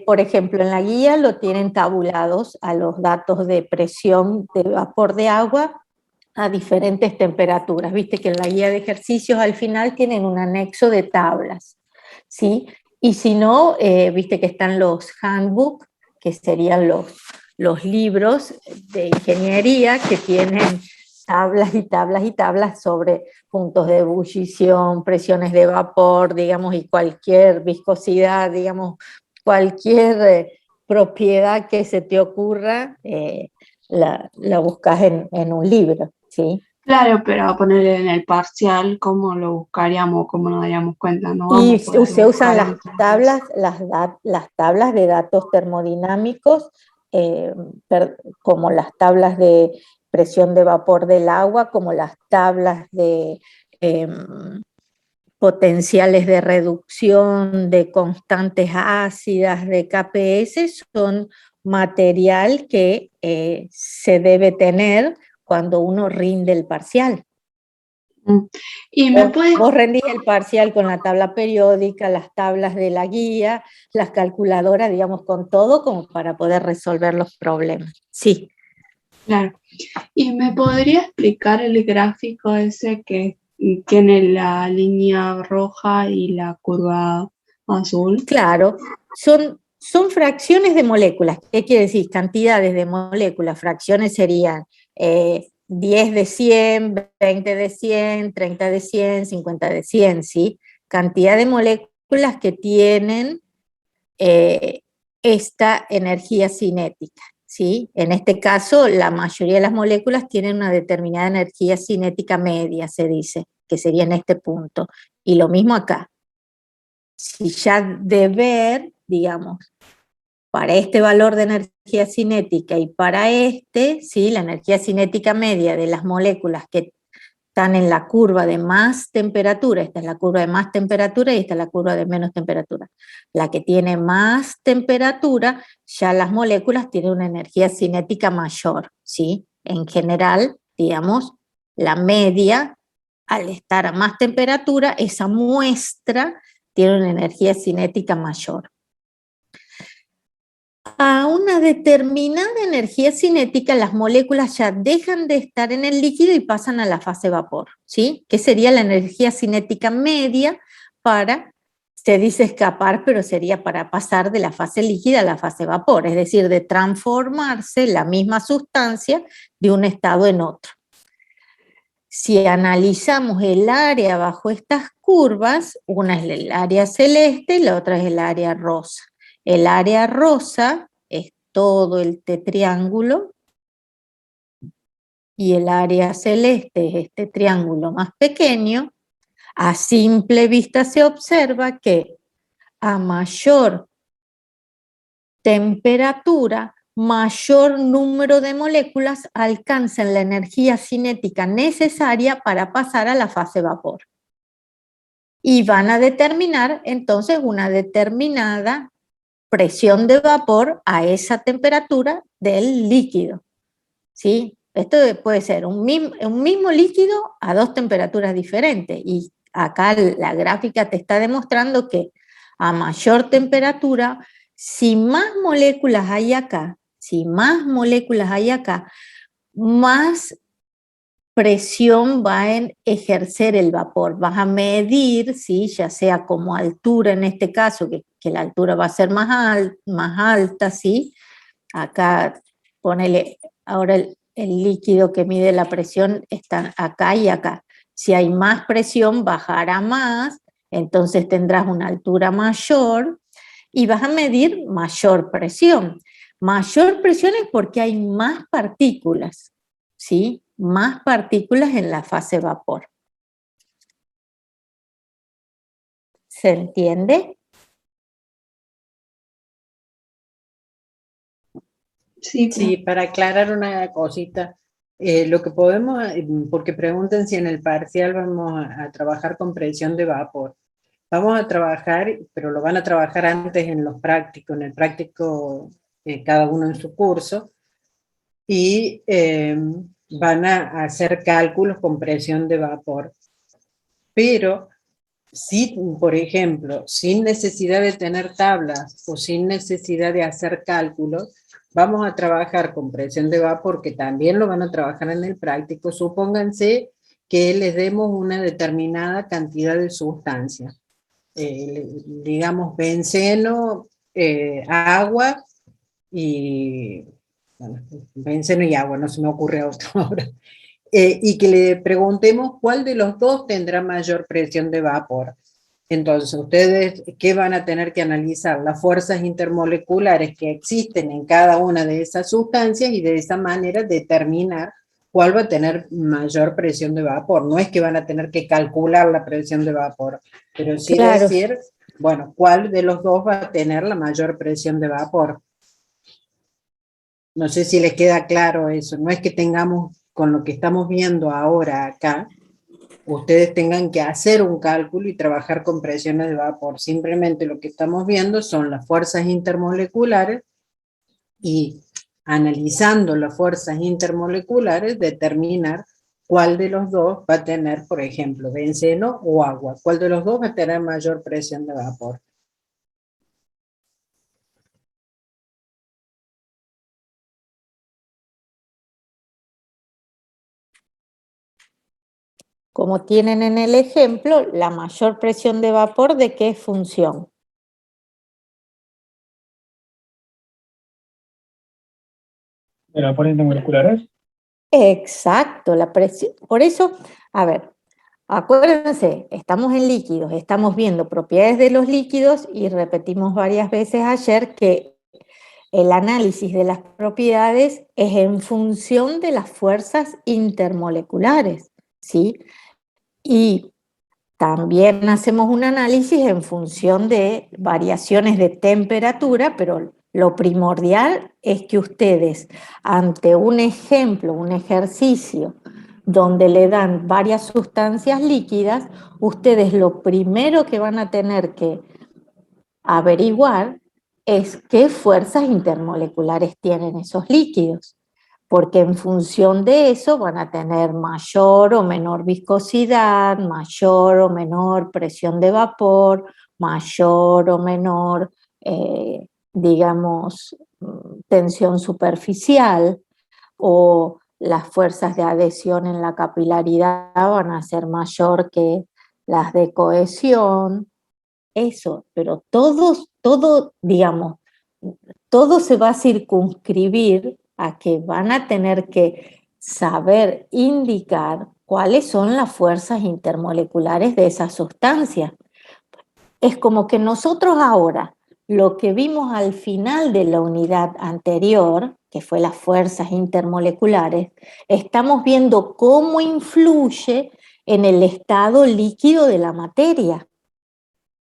Por ejemplo, en la guía lo tienen tabulados a los datos de presión de vapor de agua a diferentes temperaturas. Viste que en la guía de ejercicios al final tienen un anexo de tablas, ¿sí? Y si no, viste que están los handbook, que serían los libros de ingeniería que tienen tablas y tablas y tablas sobre puntos de ebullición, presiones de vapor, digamos, y cualquier viscosidad, digamos, cualquier propiedad que se te ocurra, la buscas en un libro, ¿sí? Claro, pero a ponerle en el parcial, ¿cómo lo buscaríamos? ¿Cómo nos daríamos cuenta? No Y vamos a poder se usan buscar las en tablas, las tablas de datos termodinámicos, como las tablas de presión de vapor del agua, como las tablas de potenciales de reducción, de constantes ácidas, de KPS, son material que se debe tener cuando uno rinde el parcial. Y me puedes... Vos rendís el parcial con la tabla periódica, las tablas de la guía, las calculadoras, digamos, con todo como para poder resolver los problemas. Sí. Claro. ¿Y me podría explicar el gráfico ese que tiene la línea roja y la curva azul? Claro, son fracciones de moléculas. ¿Qué quiere decir? Cantidades de moléculas. Fracciones serían 10 de 100, 20 de 100, 30 de 100, 50 de 100, ¿sí? Cantidad de moléculas que tienen esta energía cinética, ¿sí? En este caso, la mayoría de las moléculas tienen una determinada energía cinética media, se dice, que sería en este punto. Y lo mismo acá. Si ya de ver, digamos, para este valor de energía cinética y para este, ¿sí? La energía cinética media de las moléculas que están en la curva de más temperatura, esta es la curva de más temperatura y esta es la curva de menos temperatura. La que tiene más temperatura, ya las moléculas tienen una energía cinética mayor, ¿sí? En general, digamos, la media, al estar a más temperatura, esa muestra tiene una energía cinética mayor. A una determinada energía cinética, las moléculas ya dejan de estar en el líquido y pasan a la fase vapor, ¿sí? Que sería la energía cinética media para, se dice escapar, pero sería para pasar de la fase líquida a la fase vapor, es decir, de transformarse la misma sustancia de un estado en otro. Si analizamos el área bajo estas curvas, una es el área celeste y la otra es el área rosa. El área rosa es todo el triángulo y el área celeste es este triángulo más pequeño. A simple vista se observa que a mayor temperatura, mayor número de moléculas alcanzan la energía cinética necesaria para pasar a la fase vapor. Y van a determinar entonces una determinada presión de vapor a esa temperatura del líquido, ¿sí? Esto puede ser un mismo líquido a dos temperaturas diferentes, y acá la gráfica te está demostrando que a mayor temperatura, si más moléculas hay acá, más presión va a ejercer el vapor. Vas a medir, ¿sí? Ya sea como altura en este caso, que la altura va a ser más alta, ¿sí? Acá ponele, ahora el líquido que mide la presión está acá y acá. Si hay más presión, bajará más, entonces tendrás una altura mayor y vas a medir mayor presión. Mayor presión es porque hay más partículas, ¿sí? Más partículas en la fase vapor. ¿Se entiende? Sí, para aclarar una cosita, lo que podemos, porque preguntan si en el parcial vamos a trabajar con presión de vapor. Vamos a trabajar, pero lo van a trabajar antes en los prácticos, en el práctico cada uno en su curso, y van a hacer cálculos con presión de vapor. Pero si, por ejemplo, sin necesidad de tener tablas o sin necesidad de hacer cálculos, vamos a trabajar con presión de vapor, que también lo van a trabajar en el práctico. Supónganse que les demos una determinada cantidad de sustancia, digamos benceno, agua y, bueno, benceno y agua, no se me ocurre otro ahora. Y que le preguntemos cuál de los dos tendrá mayor presión de vapor. Entonces, ustedes, ¿qué van a tener que analizar? Las fuerzas intermoleculares que existen en cada una de esas sustancias y de esa manera determinar cuál va a tener mayor presión de vapor. No es que van a tener que calcular la presión de vapor, pero sí Claro. decir, bueno, cuál de los dos va a tener la mayor presión de vapor. No sé si les queda claro eso. No es que tengamos, con lo que estamos viendo ahora acá, ustedes tengan que hacer un cálculo y trabajar con presiones de vapor. Simplemente lo que estamos viendo son las fuerzas intermoleculares y analizando las fuerzas intermoleculares determinar cuál de los dos va a tener, por ejemplo, benceno o agua. ¿Cuál de los dos va a tener mayor presión de vapor? Como tienen en el ejemplo, la mayor presión de vapor, ¿de qué función? ¿De las fuerzas intermoleculares? Exacto, la presión. Por eso, a ver, acuérdense, estamos en líquidos, estamos viendo propiedades de los líquidos y repetimos varias veces ayer que el análisis de las propiedades es en función de las fuerzas intermoleculares, ¿sí? Y también hacemos un análisis en función de variaciones de temperatura, pero lo primordial es que ustedes, ante un ejemplo, un ejercicio, donde le dan varias sustancias líquidas, ustedes lo primero que van a tener que averiguar es qué fuerzas intermoleculares tienen esos líquidos, porque en función de eso van a tener mayor o menor viscosidad, mayor o menor presión de vapor, mayor o menor, digamos, tensión superficial, o las fuerzas de adhesión en la capilaridad van a ser mayor que las de cohesión. Eso, pero digamos, todo se va a circunscribir a que van a tener que saber indicar cuáles son las fuerzas intermoleculares de esa sustancia. Es como que nosotros ahora, lo que vimos al final de la unidad anterior, que fue las fuerzas intermoleculares, estamos viendo cómo influye en el estado líquido de la materia.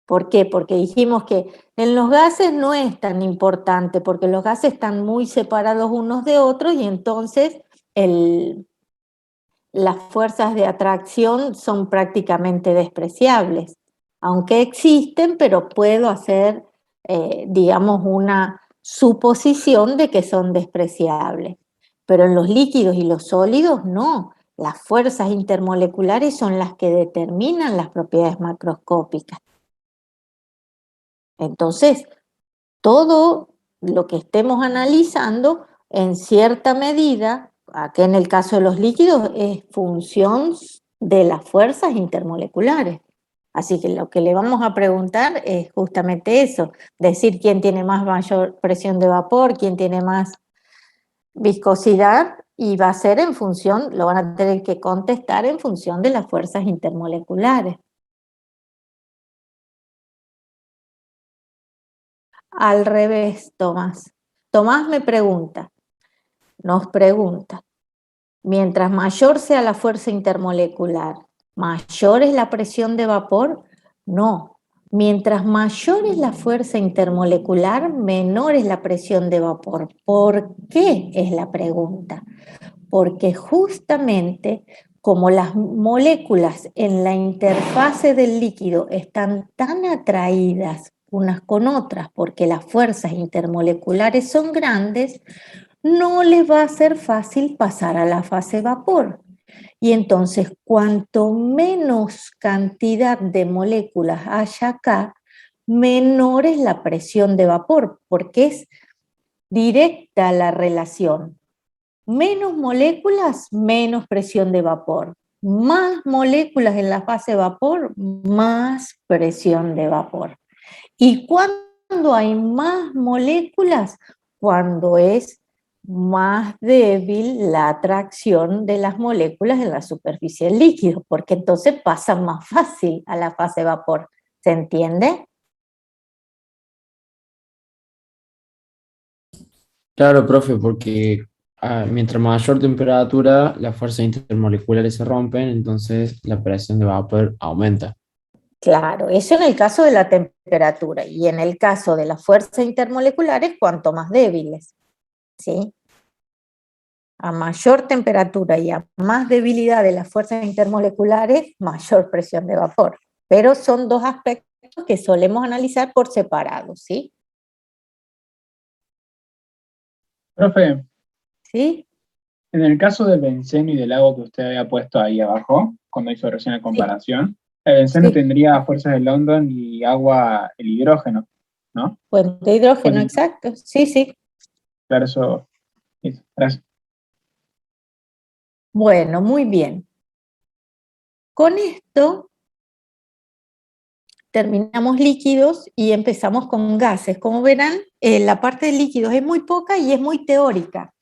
¿Por qué? Porque dijimos que en los gases no es tan importante, porque los gases están muy separados unos de otros y entonces las fuerzas de atracción son prácticamente despreciables. Aunque existen, pero puedo hacer, digamos, una suposición de que son despreciables. Pero en los líquidos y los sólidos no. Las fuerzas intermoleculares son las que determinan las propiedades macroscópicas. Entonces, todo lo que estemos analizando, en cierta medida, aquí en el caso de los líquidos, es función de las fuerzas intermoleculares. Así que lo que le vamos a preguntar es justamente eso, decir quién tiene mayor presión de vapor, quién tiene más viscosidad, y va a ser en función, lo van a tener que contestar en función de las fuerzas intermoleculares. Al revés, Tomás. Tomás nos pregunta, mientras mayor sea la fuerza intermolecular, ¿mayor es la presión de vapor? No. Mientras mayor es la fuerza intermolecular, menor es la presión de vapor. ¿Por qué? Es la pregunta. Porque justamente como las moléculas en la interfase del líquido están tan atraídas unas con otras porque las fuerzas intermoleculares son grandes, no les va a ser fácil pasar a la fase vapor. Y entonces, cuanto menos cantidad de moléculas haya acá, menor es la presión de vapor, porque es directa la relación. Menos moléculas, menos presión de vapor. Más moléculas en la fase vapor, más presión de vapor. ¿Y cuándo hay más moléculas? Cuando es más débil la atracción de las moléculas en la superficie del líquido, porque entonces pasa más fácil a la fase vapor. ¿Se entiende? Claro, profe, porque mientras mayor temperatura, las fuerzas intermoleculares se rompen, entonces la presión de vapor aumenta. Claro, eso en el caso de la temperatura, y en el caso de las fuerzas intermoleculares, cuanto más débiles, ¿sí? A mayor temperatura y a más debilidad de las fuerzas intermoleculares, mayor presión de vapor. Pero son dos aspectos que solemos analizar por separado, ¿sí? Profe, ¿Sí? en el caso del benceno y del agua que usted había puesto ahí abajo, cuando hizo recién la comparación, el benceno Sí. tendría fuerzas de London y agua el hidrógeno, ¿no? Puente de hidrógeno, Pues, exacto. Sí, sí. claro, eso. Gracias. Bueno, muy bien. Con esto terminamos líquidos y empezamos con gases. Como verán, la parte de líquidos es muy poca y es muy teórica.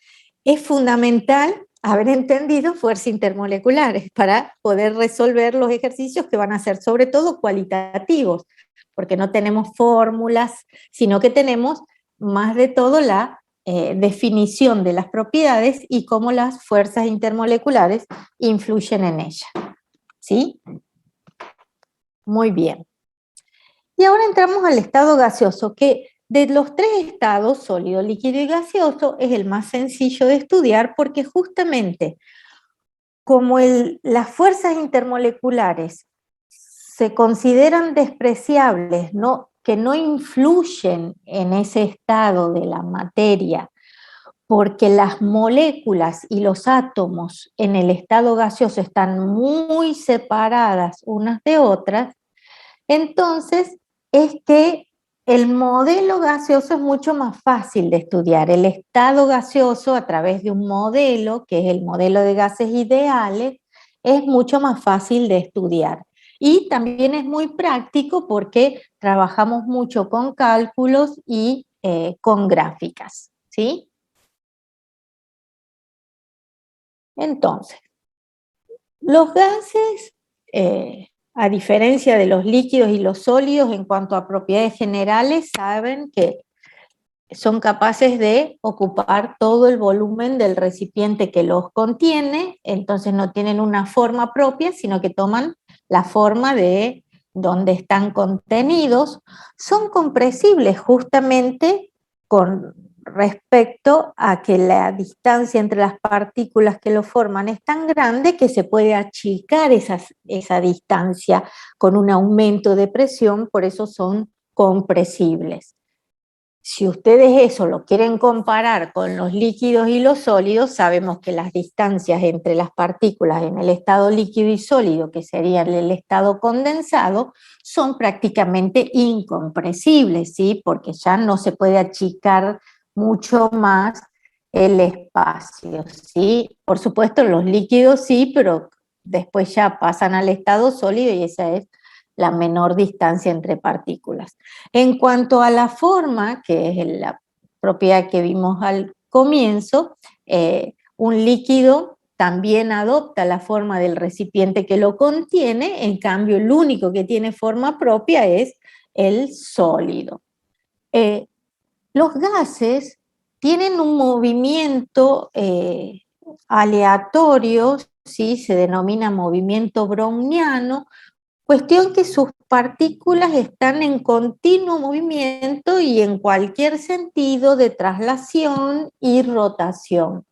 Es fundamental haber entendido fuerzas intermoleculares para poder resolver los ejercicios que van a ser sobre todo cualitativos, porque no tenemos fórmulas, sino que tenemos más de todo la definición de las propiedades y cómo las fuerzas intermoleculares influyen en ella. ¿Sí? Muy bien. Y ahora entramos al estado gaseoso, que de los tres estados, sólido, líquido y gaseoso, es el más sencillo de estudiar porque justamente como las fuerzas intermoleculares se consideran despreciables, que no influyen en ese estado de la materia, porque las moléculas y los átomos en el estado gaseoso están muy separadas unas de otras, entonces es que el modelo gaseoso es mucho más fácil de estudiar. El estado gaseoso a través de un modelo, que es el modelo de gases ideales, es mucho más fácil de estudiar. Y también es muy práctico porque trabajamos mucho con cálculos y con gráficas, ¿sí? Entonces, los gases, a diferencia de los líquidos y los sólidos, en cuanto a propiedades generales, saben que son capaces de ocupar todo el volumen del recipiente que los contiene, entonces no tienen una forma propia, sino que toman la forma de donde están contenidos. Son compresibles justamente con respecto a que la distancia entre las partículas que lo forman es tan grande que se puede achicar esa distancia con un aumento de presión, por eso son compresibles. Si ustedes eso lo quieren comparar con los líquidos y los sólidos, sabemos que las distancias entre las partículas en el estado líquido y sólido, que sería el estado condensado, son prácticamente incompresibles, ¿sí? Porque ya no se puede achicar mucho más el espacio, ¿sí? Por supuesto, los líquidos sí, pero después ya pasan al estado sólido y esa es la menor distancia entre partículas. En cuanto a la forma, que es la propiedad que vimos al comienzo, un líquido también adopta la forma del recipiente que lo contiene, en cambio el único que tiene forma propia es el sólido. Los gases tienen un movimiento aleatorio, ¿sí? Se denomina movimiento browniano, cuestión que sus partículas están en continuo movimiento y en cualquier sentido de traslación y rotación.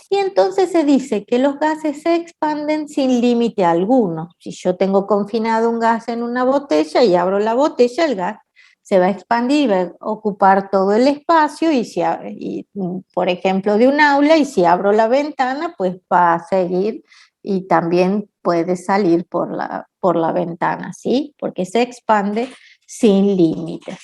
Y entonces se dice que los gases se expanden sin límite alguno. Si yo tengo confinado un gas en una botella y abro la botella, el gas se va a expandir y va a ocupar todo el espacio, por ejemplo, de un aula, y si abro la ventana, pues va a seguir y también puede salir por la ventana, ¿sí? Porque se expande sin límites.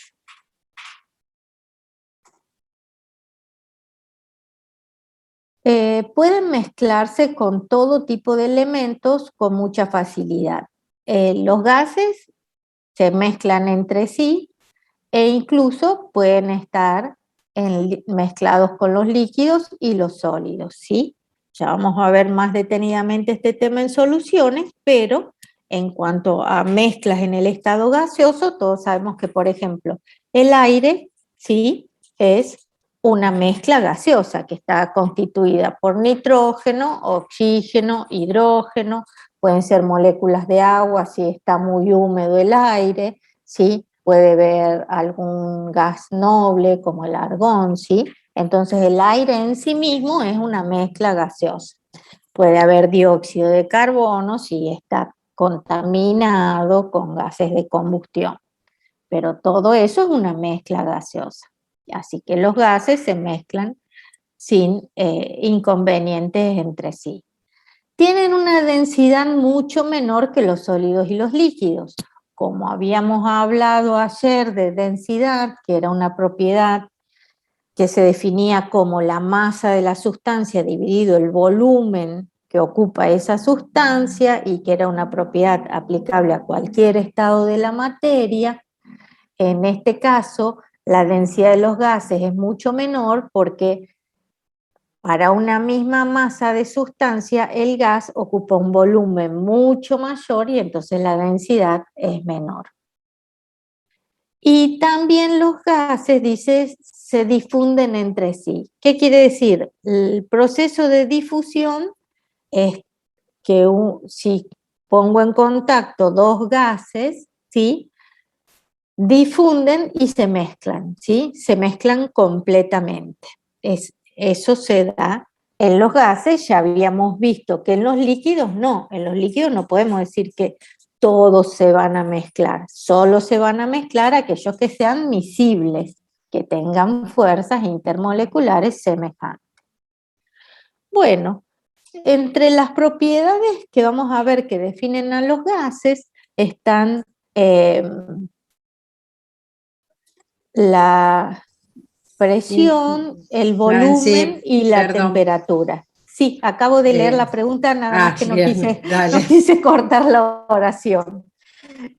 Pueden mezclarse con todo tipo de elementos con mucha facilidad. Los gases se mezclan entre sí e incluso pueden estar mezclados con los líquidos y los sólidos, ¿sí? Ya vamos a ver más detenidamente este tema en soluciones, pero en cuanto a mezclas en el estado gaseoso, todos sabemos que, por ejemplo, el aire, ¿sí? Es una mezcla gaseosa que está constituida por nitrógeno, oxígeno, hidrógeno, pueden ser moléculas de agua si está muy húmedo el aire, ¿sí? Puede haber algún gas noble como el argón, ¿sí? Entonces el aire en sí mismo es una mezcla gaseosa. Puede haber dióxido de carbono si está contaminado con gases de combustión, pero todo eso es una mezcla gaseosa. Así que los gases se mezclan sin inconvenientes entre sí. Tienen una densidad mucho menor que los sólidos y los líquidos. Como habíamos hablado ayer de densidad, que era una propiedad que se definía como la masa de la sustancia dividido el volumen que ocupa esa sustancia y que era una propiedad aplicable a cualquier estado de la materia, en este caso la densidad de los gases es mucho menor porque para una misma masa de sustancia el gas ocupa un volumen mucho mayor y entonces la densidad es menor. Y también los gases, dice, se difunden entre sí. ¿Qué quiere decir? El proceso de difusión es que si pongo en contacto dos gases, ¿sí?, difunden y se mezclan, ¿sí? Se mezclan completamente. Eso se da en los gases. Ya habíamos visto que en los líquidos no. En los líquidos no podemos decir que todos se van a mezclar, solo se van a mezclar aquellos que sean miscibles, que tengan fuerzas intermoleculares semejantes. Bueno, entre las propiedades que vamos a ver que definen a los gases están la presión, el volumen Nancy, y la perdón. temperatura. Sí, acabo de leer la pregunta, nada más que no bien, no quise cortar la oración.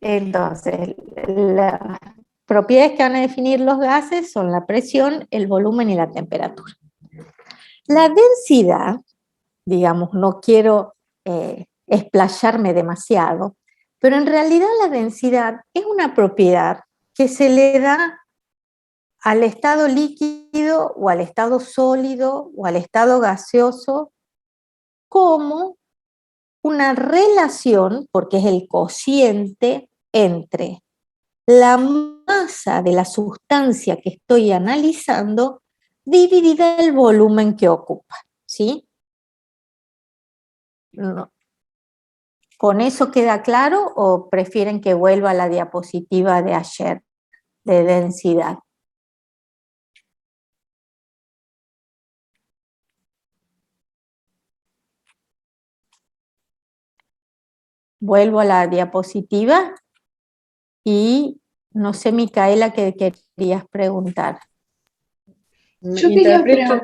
Entonces, las propiedades que van a definir los gases son la presión, el volumen y la temperatura. La densidad, digamos, no quiero explayarme demasiado, pero en realidad la densidad es una propiedad que se le da al estado líquido o al estado sólido o al estado gaseoso como una relación, porque es el cociente entre la masa de la sustancia que estoy analizando dividida el volumen que ocupa, ¿sí? No. ¿Con eso queda claro o prefieren que vuelva a la diapositiva de ayer de densidad? Vuelvo a la diapositiva y no sé, Micaela, ¿qué querías preguntar? Yo quería preguntar.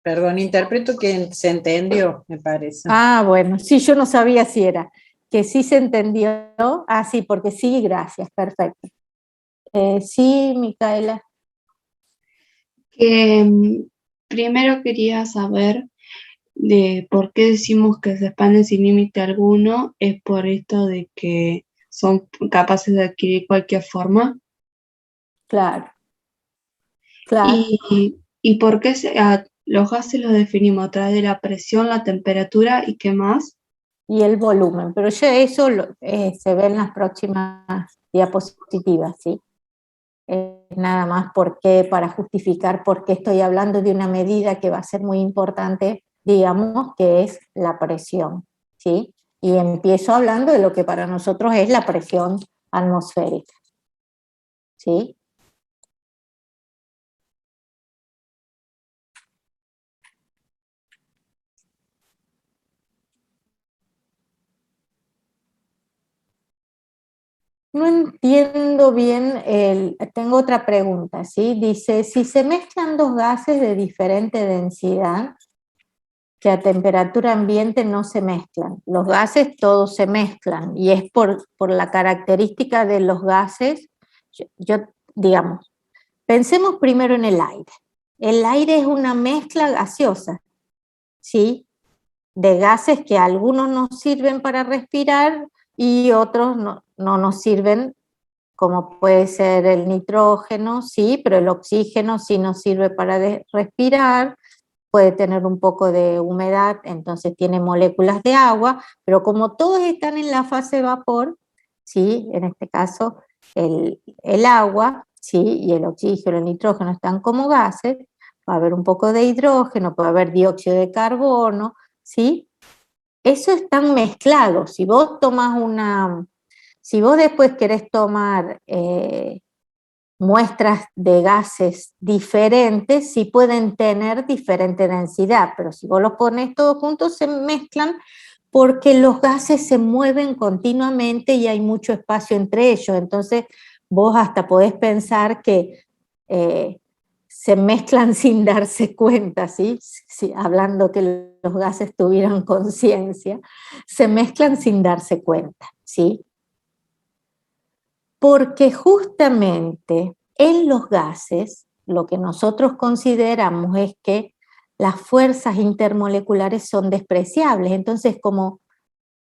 Perdón, interpreto que se entendió, me parece. Ah, bueno, sí, yo no sabía si era, que sí se entendió. Ah, sí, porque sí, gracias, perfecto. Sí, Micaela. Primero quería saber de por qué decimos que se expanden sin límite alguno, es por esto de que son capaces de adquirir cualquier forma. Claro. Claro. ¿Y por qué los gases los definimos a través de la presión, la temperatura y qué más? Y el volumen, pero ya eso se ve en las próximas diapositivas, ¿sí? Nada más para justificar por qué estoy hablando de una medida que va a ser muy importante, digamos, que es la presión, ¿sí? Y empiezo hablando de lo que para nosotros es la presión atmosférica, ¿sí? No entiendo bien, tengo otra pregunta, ¿sí? Dice, si se mezclan dos gases de diferente densidad, que a temperatura ambiente no se mezclan. Los gases todos se mezclan, y es por la característica de los gases, digamos, pensemos primero en el aire. El aire es una mezcla gaseosa, ¿sí? De gases que algunos nos sirven para respirar y otros no nos sirven, como puede ser el nitrógeno, sí, pero el oxígeno sí nos sirve para respirar, puede tener un poco de humedad, entonces tiene moléculas de agua, pero como todos están en la fase vapor, sí, en este caso el agua, ¿sí? Y el oxígeno, el nitrógeno están como gases, va a haber un poco de hidrógeno, puede haber dióxido de carbono, ¿sí? Eso están mezclados. Si vos tomas si vos después querés tomar muestras de gases diferentes, sí pueden tener diferente densidad, pero si vos los pones todos juntos se mezclan porque los gases se mueven continuamente y hay mucho espacio entre ellos. Entonces vos hasta podés pensar que se mezclan sin darse cuenta, ¿sí? Hablando que los gases tuvieran conciencia, se mezclan sin darse cuenta, ¿sí? Porque justamente en los gases lo que nosotros consideramos es que las fuerzas intermoleculares son despreciables. Entonces, como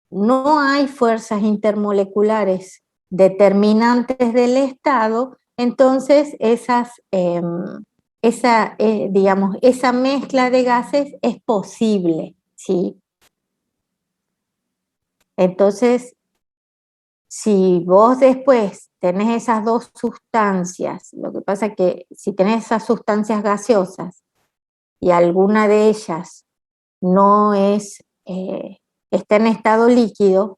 no hay fuerzas intermoleculares determinantes del estado, entonces digamos, esa mezcla de gases es posible, ¿sí? Entonces, si vos después tenés esas dos sustancias, lo que pasa es que si tenés esas sustancias gaseosas y alguna de ellas no está en estado líquido,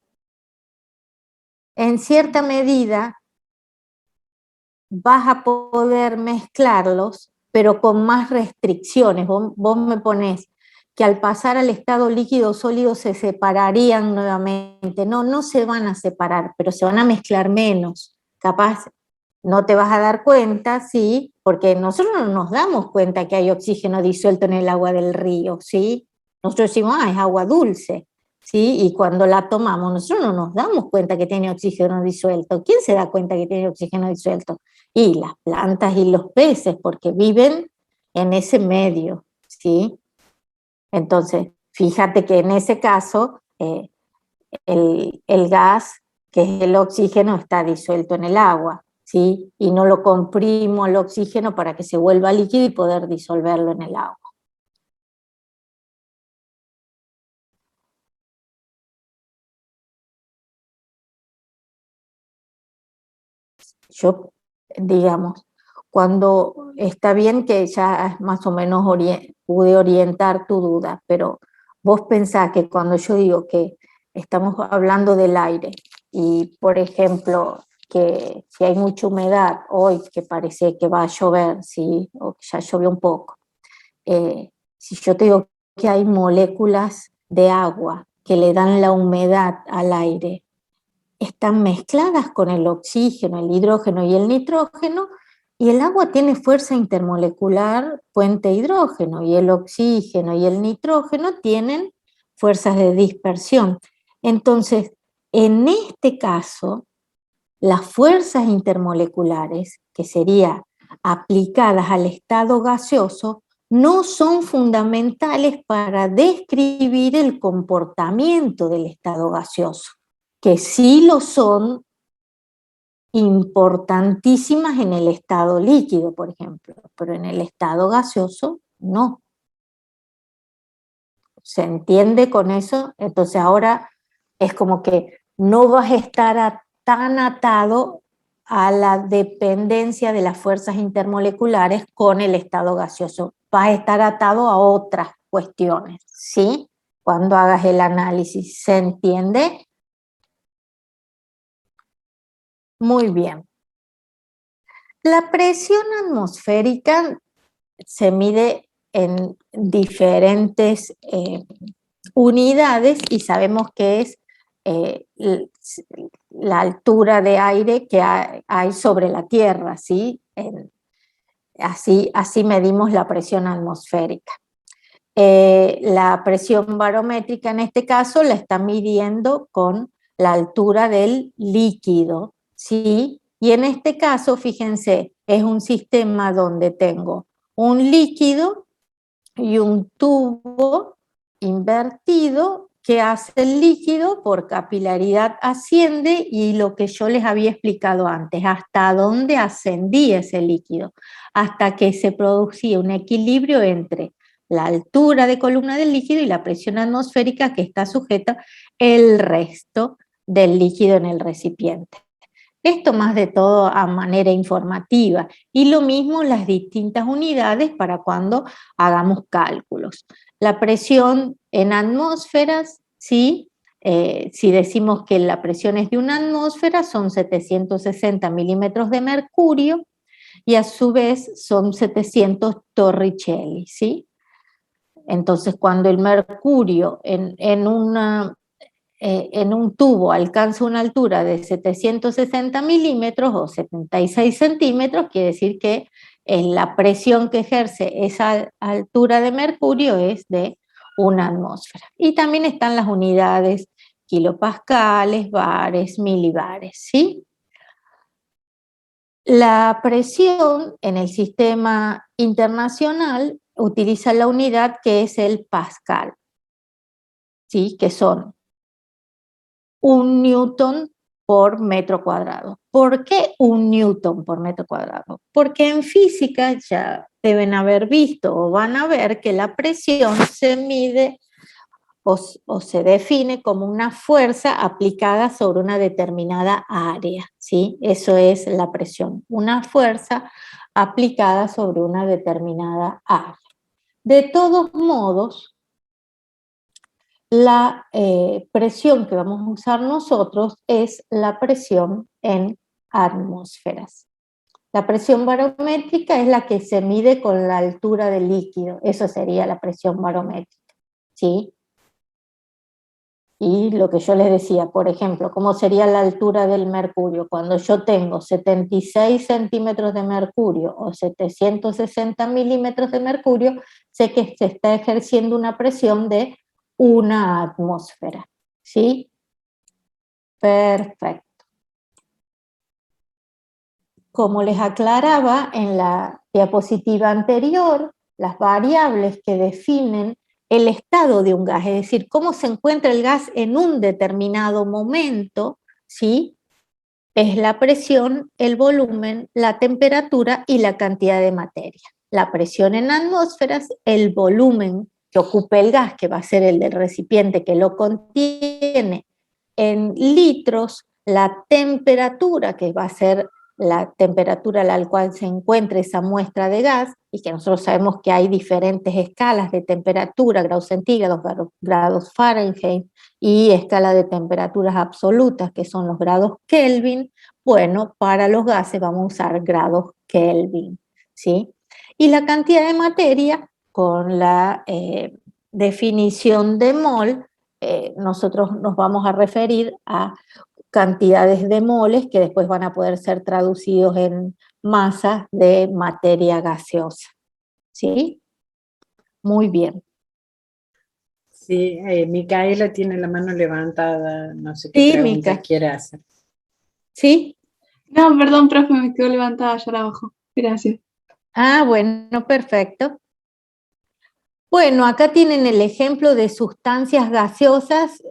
en cierta medida vas a poder mezclarlos, pero con más restricciones. Vos me ponés que al pasar al estado líquido o sólido se separarían nuevamente. No, no se van a separar, pero se van a mezclar menos. Capaz no te vas a dar cuenta, ¿sí? Porque nosotros no nos damos cuenta que hay oxígeno disuelto en el agua del río, ¿sí? Nosotros decimos, es agua dulce, ¿sí? Y cuando la tomamos, nosotros no nos damos cuenta que tiene oxígeno disuelto. ¿Quién se da cuenta que tiene oxígeno disuelto? Y las plantas y los peces, porque viven en ese medio, ¿sí? Entonces, fíjate que en ese caso, el gas, que es el oxígeno, está disuelto en el agua, ¿sí? Y no lo comprimo al oxígeno para que se vuelva líquido y poder disolverlo en el agua. Yo, digamos, cuando está bien que ya más o menos pude orientar tu duda, pero vos pensás que cuando yo digo que estamos hablando del aire y, por ejemplo, que si hay mucha humedad hoy, que parece que va a llover, ¿sí? O que ya llovió un poco, si yo te digo que hay moléculas de agua que le dan la humedad al aire, están mezcladas con el oxígeno, el hidrógeno y el nitrógeno, y el agua tiene fuerza intermolecular puente hidrógeno, y el oxígeno y el nitrógeno tienen fuerzas de dispersión. Entonces, en este caso, las fuerzas intermoleculares, que serían aplicadas al estado gaseoso, no son fundamentales para describir el comportamiento del estado gaseoso, que sí lo son importantísimas en el estado líquido, por ejemplo, pero en el estado gaseoso no. ¿Se entiende con eso? Entonces ahora es como que no vas a estar tan atado a la dependencia de las fuerzas intermoleculares con el estado gaseoso. Vas a estar atado a otras cuestiones, ¿sí? Cuando hagas el análisis, ¿se entiende? Muy bien. La presión atmosférica se mide en diferentes unidades y sabemos que es la altura de aire que hay sobre la Tierra, ¿sí? Así medimos la presión atmosférica. La presión barométrica en este caso la está midiendo con la altura del líquido, ¿sí? Y en este caso, fíjense, es un sistema donde tengo un líquido y un tubo invertido que hace el líquido por capilaridad asciende, y lo que yo les había explicado antes, hasta dónde ascendía ese líquido, hasta que se producía un equilibrio entre la altura de columna del líquido y la presión atmosférica que está sujeta el resto del líquido en el recipiente. Esto más de todo a manera informativa. Y lo mismo las distintas unidades para cuando hagamos cálculos. La presión en atmósferas, ¿sí? Si decimos que la presión es de una atmósfera, son 760 milímetros de mercurio y a su vez son 700 torricelli, ¿sí? Entonces, cuando el mercurio en un tubo alcanza una altura de 760 milímetros o 76 centímetros, quiere decir que la presión que ejerce esa altura de mercurio es de una atmósfera. Y también están las unidades kilopascales, bares, milibares, ¿sí? La presión en el sistema internacional utiliza la unidad que es el pascal, ¿sí? Que son 1 newton por metro cuadrado. ¿Por qué 1 newton por metro cuadrado? Porque en física ya deben haber visto o van a ver que la presión se mide o se define como una fuerza aplicada sobre una determinada área, ¿sí? Eso es la presión, una fuerza aplicada sobre una determinada área. De todos modos, la presión que vamos a usar nosotros es la presión en atmósferas. La presión barométrica es la que se mide con la altura del líquido, eso sería la presión barométrica, ¿sí? Y lo que yo les decía, por ejemplo, ¿cómo sería la altura del mercurio? Cuando yo tengo 76 centímetros de mercurio o 760 milímetros de mercurio, sé que se está ejerciendo una presión de una atmósfera, ¿sí? Perfecto. Como les aclaraba en la diapositiva anterior, las variables que definen el estado de un gas, es decir, cómo se encuentra el gas en un determinado momento, ¿sí? Es la presión, el volumen, la temperatura y la cantidad de materia. La presión en atmósferas, el volumen que ocupe el gas, que va a ser el del recipiente que lo contiene, en litros, la temperatura, que va a ser la temperatura a la cual se encuentra esa muestra de gas, y que nosotros sabemos que hay diferentes escalas de temperatura, grados centígrados, grados Fahrenheit, y escala de temperaturas absolutas, que son los grados Kelvin. Bueno, para los gases vamos a usar grados Kelvin, ¿sí? Y la cantidad de materia, con la definición de mol, nosotros nos vamos a referir a cantidades de moles que después van a poder ser traducidos en masas de materia gaseosa, ¿sí? Muy bien. Sí, Micaela tiene la mano levantada, no sé qué Sí, pregunta Mica. quiere hacer. ¿Sí? No, perdón, profe, me quedo levantada allá abajo. Gracias. Ah, bueno, perfecto. Bueno, acá tienen el ejemplo de sustancias gaseosas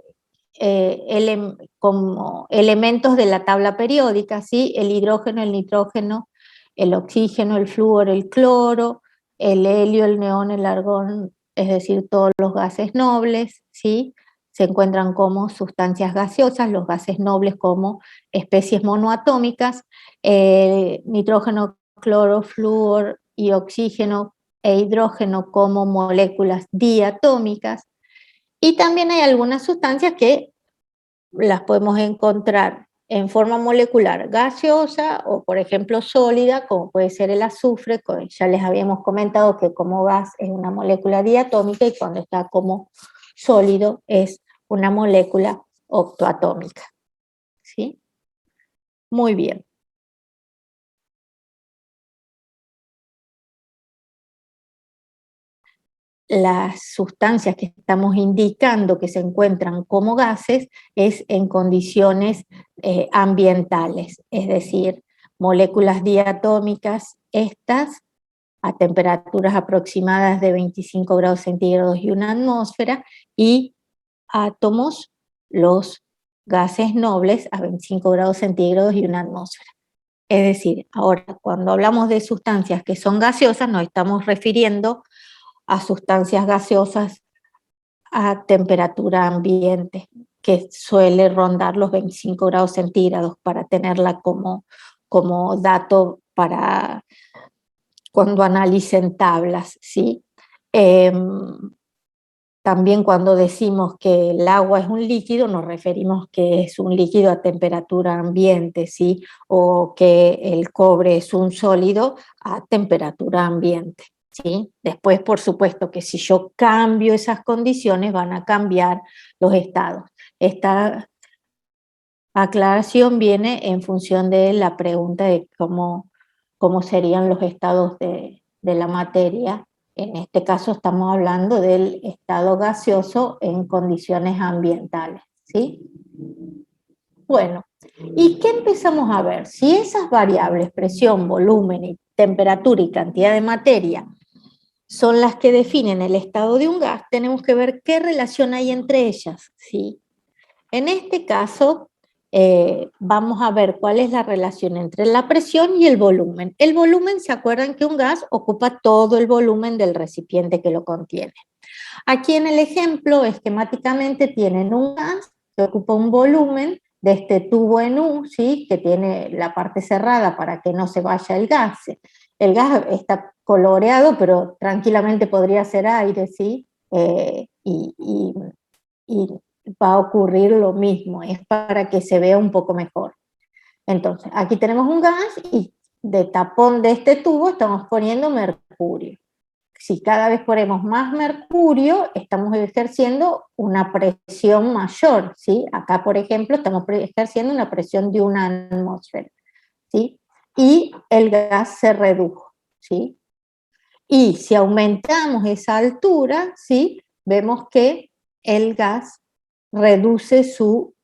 como elementos de la tabla periódica, ¿sí? El hidrógeno, el nitrógeno, el oxígeno, el flúor, el cloro, el helio, el neón, el argón, es decir, todos los gases nobles, ¿sí? Se encuentran como sustancias gaseosas, los gases nobles como especies monoatómicas, nitrógeno, cloro, flúor y oxígeno e hidrógeno como moléculas diatómicas. Y también hay algunas sustancias que las podemos encontrar en forma molecular gaseosa o, por ejemplo, sólida, como puede ser el azufre. Ya les habíamos comentado que como gas es una molécula diatómica y cuando está como sólido es una molécula octoatómica, ¿sí? Muy bien. Las sustancias que estamos indicando que se encuentran como gases es en condiciones ambientales, es decir, moléculas diatómicas, estas a temperaturas aproximadas de 25 grados centígrados y una atmósfera, y átomos, los gases nobles a 25 grados centígrados y una atmósfera. Es decir, ahora cuando hablamos de sustancias que son gaseosas nos estamos refiriendo a sustancias gaseosas a temperatura ambiente. que suele rondar los 25 grados centígrados, para tenerla como dato para cuando analicen tablas, ¿sí? También cuando decimos que el agua es un líquido, nos referimos que es un líquido a temperatura ambiente, ¿sí? O que el cobre es un sólido a temperatura ambiente, ¿sí? Después, por supuesto, que si yo cambio esas condiciones, van a cambiar los estados. Esta aclaración viene en función de la pregunta de cómo serían los estados de la materia. En este caso estamos hablando del estado gaseoso en condiciones ambientales, ¿sí? Bueno, ¿y qué empezamos a ver? Si esas variables, presión, volumen, y temperatura y cantidad de materia, son las que definen el estado de un gas, tenemos que ver qué relación hay entre ellas, ¿sí? En este caso, vamos a ver cuál es la relación entre la presión y el volumen. El volumen, ¿se acuerdan que un gas ocupa todo el volumen del recipiente que lo contiene? Aquí en el ejemplo, esquemáticamente, tienen un gas que ocupa un volumen de este tubo en U, ¿sí? Que tiene la parte cerrada para que no se vaya el gas. El gas está coloreado, pero tranquilamente podría ser aire, ¿sí? Y va a ocurrir lo mismo, es para que se vea un poco mejor. Entonces, aquí tenemos un gas y de tapón de este tubo estamos poniendo mercurio. Si cada vez ponemos más mercurio, estamos ejerciendo una presión mayor, ¿sí? Acá, por ejemplo, estamos ejerciendo una presión de 1 atmósfera, ¿sí? Y el gas se redujo, ¿sí? Y si aumentamos esa altura, ¿sí? Vemos que el gas reduce su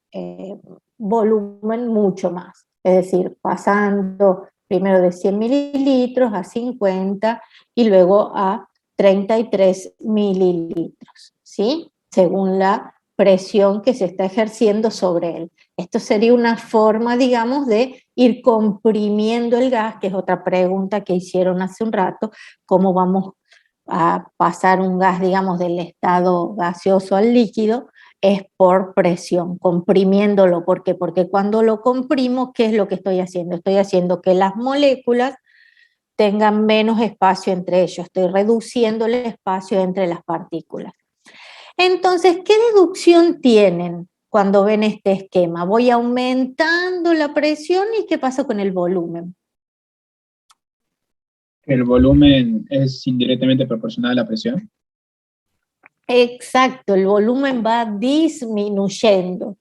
volumen mucho más, es decir, pasando primero de 100 mililitros a 50 y luego a 33 mililitros, ¿sí? Según la presión que se está ejerciendo sobre él. Esto sería una forma, digamos, de ir comprimiendo el gas, que es otra pregunta que hicieron hace un rato, cómo vamos a pasar un gas, digamos, del estado gaseoso al líquido, es por presión, comprimiéndolo. ¿Por qué? Porque cuando lo comprimo, ¿qué es lo que estoy haciendo? Estoy haciendo que las moléculas tengan menos espacio entre ellos, estoy reduciendo el espacio entre las partículas. Entonces, ¿qué deducción tienen cuando ven este esquema? Voy aumentando la presión y ¿qué pasa con el volumen? El volumen es indirectamente proporcional a la presión. Exacto, el volumen va disminuyendo.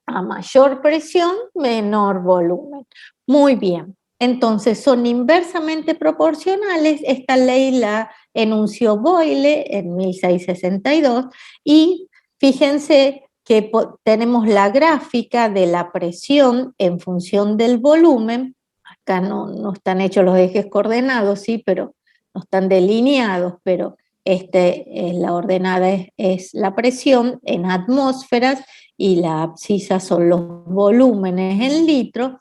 A mayor presión, menor volumen. Muy bien. Entonces, son inversamente proporcionales. Esta ley la enunció Boyle en 1662 y fíjense que tenemos la gráfica de la presión en función del volumen. Acá no están hechos los ejes coordenados, sí, pero no están delineados, pero la ordenada es la presión en atmósferas y la abscisa son los volúmenes en litros.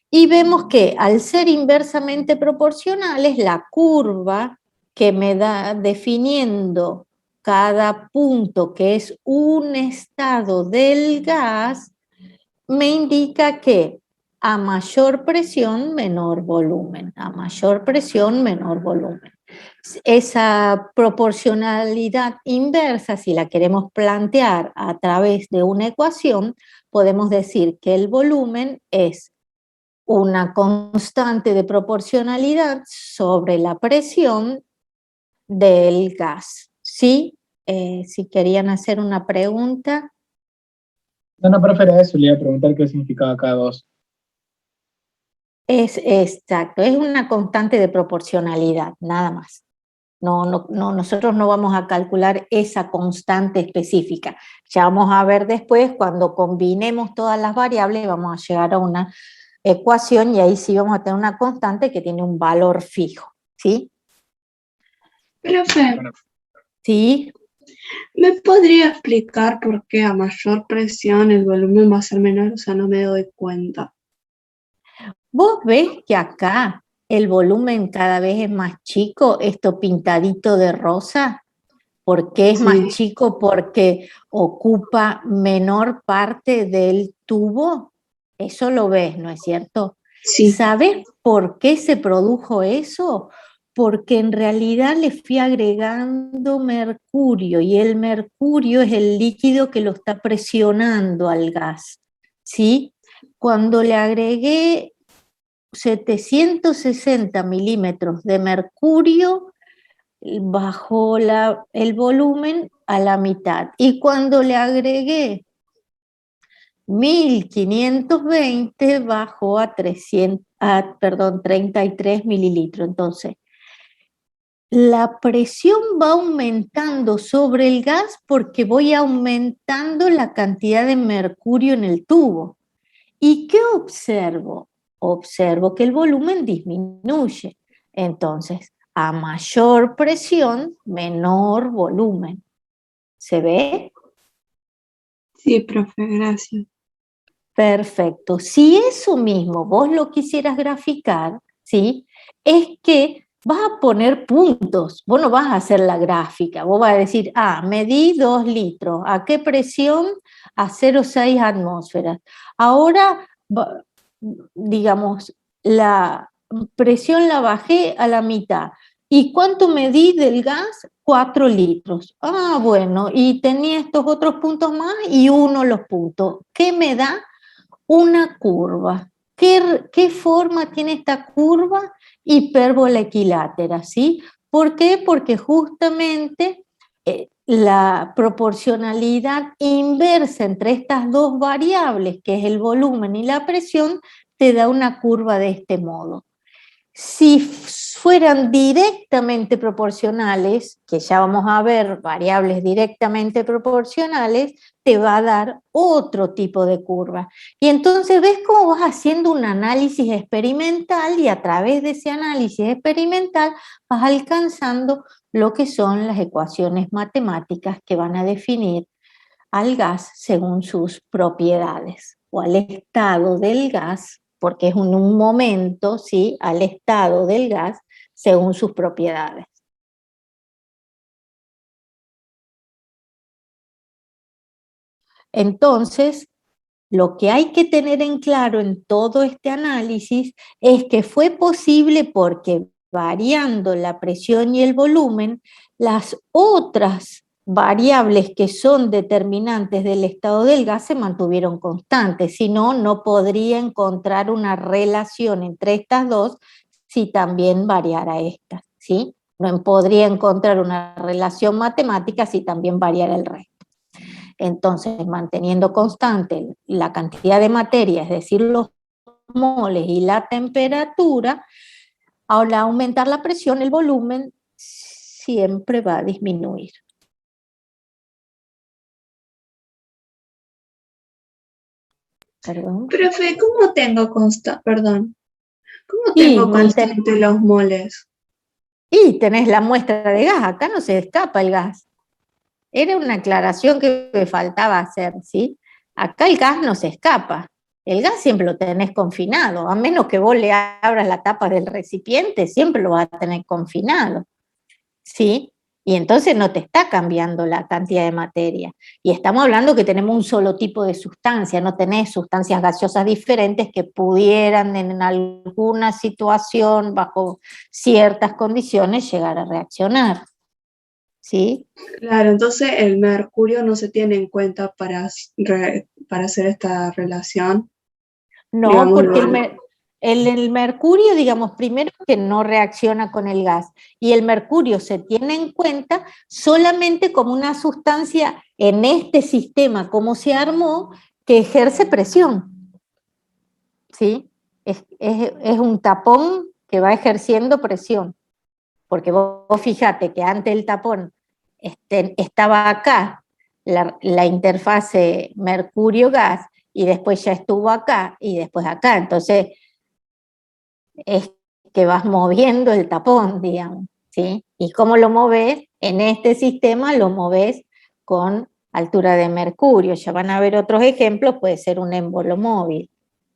Y vemos que al ser inversamente proporcionales, la curva que me da definiendo cada punto que es un estado del gas, me indica que a mayor presión, menor volumen, a mayor presión, menor volumen. Esa proporcionalidad inversa, si la queremos plantear a través de una ecuación, podemos decir que el volumen es una constante de proporcionalidad sobre la presión del gas. ¿Sí? Si querían hacer una pregunta. No, profe, era eso, le iba a preguntar qué significaba cada dos. Es exacto, es una constante de proporcionalidad, nada más. Nosotros no vamos a calcular esa constante específica. Ya vamos a ver después, cuando combinemos todas las variables, vamos a llegar a una ecuación y ahí sí vamos a tener una constante que tiene un valor fijo, ¿sí? Profe, ¿Sí? ¿me podría explicar por qué a mayor presión el volumen va a ser menor? O sea, no me doy cuenta. Vos ves que acá el volumen cada vez es más chico, esto pintadito de rosa. ¿Por qué es Sí. más chico? Porque ocupa menor parte del tubo. Eso lo ves, ¿no es cierto? Sí. ¿Sabes por qué se produjo eso? Porque en realidad le fui agregando mercurio y el mercurio es el líquido que lo está presionando al gas, ¿sí? Cuando le agregué 760 milímetros de mercurio, bajó el volumen a la mitad. Y cuando le agregué 1520, bajó a 33 mililitros. Entonces, la presión va aumentando sobre el gas porque voy aumentando la cantidad de mercurio en el tubo. ¿Y qué observo? Observo que el volumen disminuye. Entonces, a mayor presión, menor volumen. ¿Se ve? Sí, profe, gracias. Perfecto. Si eso mismo vos lo quisieras graficar, ¿sí? Es que vas a poner puntos. Vos no vas a hacer la gráfica. Vos vas a decir, medí 2 litros. ¿A qué presión? A 0,6 atmósferas. Ahora, digamos, la presión la bajé a la mitad. ¿Y cuánto medí del gas? 4 litros. Bueno, y tenía estos otros puntos más y uno los puntos. ¿Qué me da? Una curva. ¿Qué forma tiene esta curva? Hipérbola equilátera, ¿sí? ¿Por qué? Porque justamente la proporcionalidad inversa entre estas dos variables, que es el volumen y la presión, te da una curva de este modo. Si fueran directamente proporcionales, que ya vamos a ver variables directamente proporcionales, te va a dar otro tipo de curva. Y entonces ves cómo vas haciendo un análisis experimental y a través de ese análisis experimental vas alcanzando lo que son las ecuaciones matemáticas que van a definir al gas según sus propiedades o al estado del gas, porque es un momento, ¿sí? Al estado del gas según sus propiedades. Entonces, lo que hay que tener en claro en todo este análisis es que fue posible porque variando la presión y el volumen, las otras variables que son determinantes del estado del gas se mantuvieron constantes, si no, no podría encontrar una relación entre estas dos si también variara esta, ¿sí? No podría encontrar una relación matemática si también variara el resto. Entonces, manteniendo constante la cantidad de materia, es decir, los moles y la temperatura, al aumentar la presión, el volumen siempre va a disminuir. Perdón. Profe, ¿cómo tengo Y constante los moles? Y tenés la muestra de gas, acá no se escapa el gas. Era una aclaración que me faltaba hacer, ¿sí? Acá el gas no se escapa. El gas siempre lo tenés confinado, a menos que vos le abras la tapa del recipiente, siempre lo vas a tener confinado, ¿sí? Y entonces no te está cambiando la cantidad de materia. Y estamos hablando que tenemos un solo tipo de sustancia, no tenés sustancias gaseosas diferentes que pudieran en alguna situación, bajo ciertas condiciones, llegar a reaccionar, ¿sí? Claro, entonces el mercurio no se tiene en cuenta para hacer esta relación. No, Digamos, porque el mercurio, digamos, primero que no reacciona con el gas, y el mercurio se tiene en cuenta solamente como una sustancia en este sistema, como se armó, que ejerce presión, ¿sí? Es un tapón que va ejerciendo presión, porque vos fíjate que antes el tapón estaba acá, la interfase mercurio-gas, y después ya estuvo acá, y después acá, entonces es que vas moviendo el tapón, digamos, ¿sí? ¿Y cómo lo moves? En este sistema lo moves con altura de mercurio. Ya van a ver otros ejemplos, puede ser un émbolo móvil,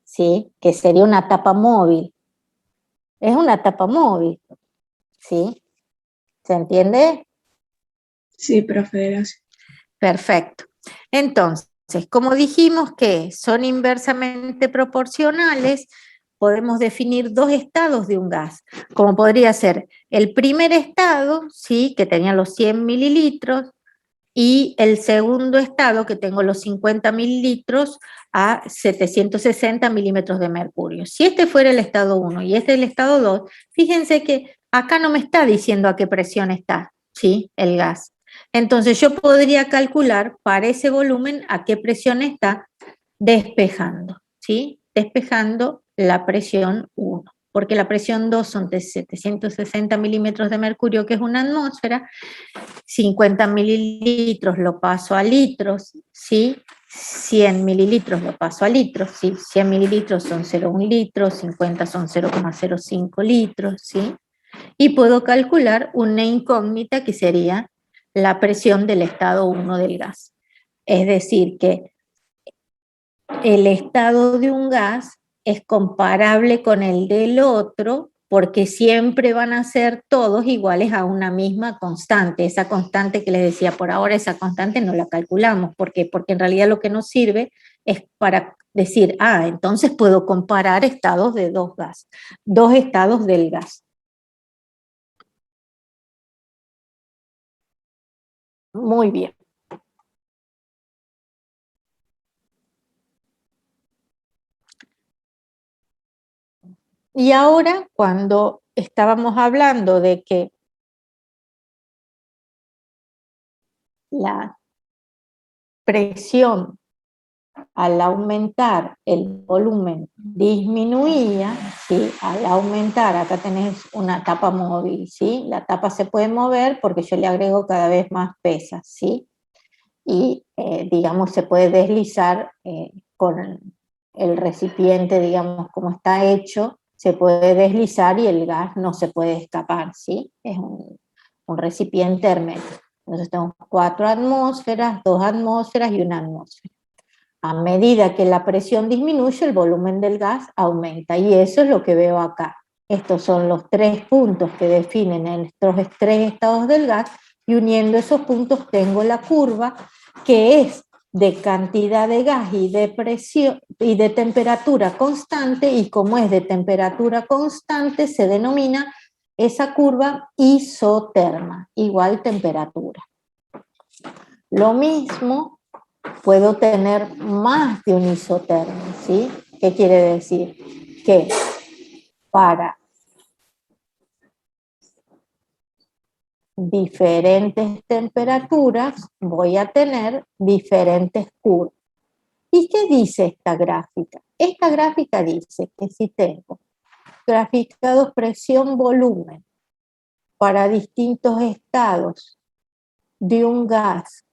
¿sí? Que sería una tapa móvil. Es una tapa móvil, ¿sí? ¿Se entiende? Sí, profe, gracias. Perfecto. Entonces, como dijimos que son inversamente proporcionales, podemos definir dos estados de un gas, como podría ser el primer estado, ¿sí?, que tenía los 100 mililitros, y el segundo estado, que tengo los 50 mililitros a 760 milímetros de mercurio. Si este fuera el estado 1 y este el estado 2, fíjense que acá no me está diciendo a qué presión está, ¿sí?, el gas. Entonces yo podría calcular para ese volumen a qué presión está despejando, ¿sí? Despejando la presión 1, porque la presión 2 son de 760 milímetros de mercurio, que es una atmósfera. 50 mililitros lo paso a litros, ¿sí? 100 mililitros lo paso a litros, ¿sí? 100 mililitros son 0,1 litro, 50 son 0,05 litros, ¿sí? Y puedo calcular una incógnita que sería la presión del estado 1 del gas. Es decir, que el estado de un gas es comparable con el del otro porque siempre van a ser todos iguales a una misma constante. Esa constante que les decía por ahora, esa constante no la calculamos. ¿Por qué? Porque en realidad lo que nos sirve es para decir, entonces puedo comparar estados de dos estados del gas. Muy bien. Y ahora, cuando estábamos hablando de que la presión al aumentar el volumen disminuía, ¿sí? Al aumentar, acá tenés una tapa móvil, ¿sí? La tapa se puede mover porque yo le agrego cada vez más pesas, ¿sí? Y, digamos, se puede deslizar con el recipiente, digamos, como está hecho, se puede deslizar y el gas no se puede escapar, ¿sí? Es un recipiente hermético. Entonces tenemos 4 atmósferas, 2 atmósferas y 1 atmósfera. A medida que la presión disminuye, el volumen del gas aumenta, y eso es lo que veo acá. Estos son los 3 puntos que definen estos 3 estados del gas, y uniendo esos puntos tengo la curva que es de cantidad de gas y de presión y de temperatura constante, y como es de temperatura constante se denomina esa curva isoterma, igual temperatura. Lo mismo puedo tener más de un isotermo, ¿sí? ¿Qué quiere decir? Que para diferentes temperaturas voy a tener diferentes curvas. ¿Y qué dice esta gráfica? Esta gráfica dice que si tengo graficados presión-volumen para distintos estados de un gas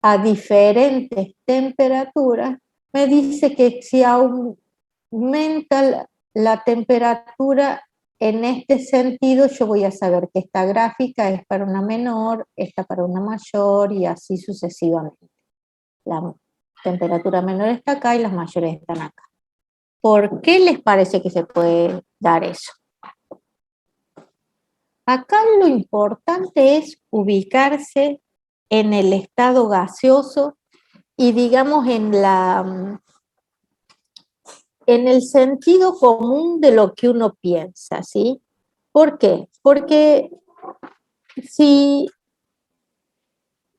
a diferentes temperaturas, me dice que si aumenta la temperatura en este sentido, yo voy a saber que esta gráfica es para una menor, esta para una mayor, y así sucesivamente. La temperatura menor está acá y las mayores están acá. ¿Por qué les parece que se puede dar eso? Acá lo importante es ubicarse en el estado gaseoso y, digamos, en el sentido común de lo que uno piensa, ¿sí? ¿Por qué? Porque si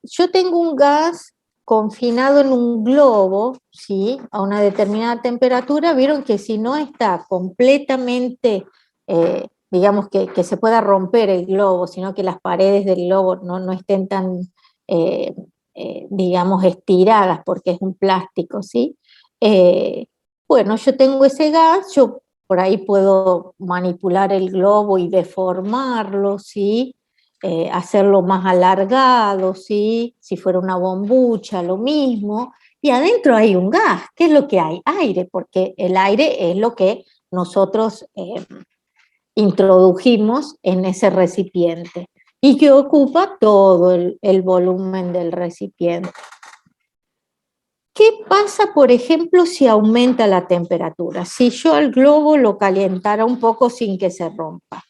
yo tengo un gas confinado en un globo, ¿sí?, a una determinada temperatura, vieron que si no está completamente, digamos, que se pueda romper el globo, sino que las paredes del globo no estén tan, digamos, estiradas, porque es un plástico, ¿sí? Bueno, yo tengo ese gas, yo por ahí puedo manipular el globo y deformarlo, ¿sí? Hacerlo más alargado, ¿sí? Si fuera una bombucha, lo mismo. Y adentro hay un gas. ¿Qué es lo que hay? Aire, porque el aire es lo que nosotros introdujimos en ese recipiente y que ocupa todo el volumen del recipiente. ¿Qué pasa, por ejemplo, si aumenta la temperatura? Si yo al globo lo calentara un poco sin que se rompa.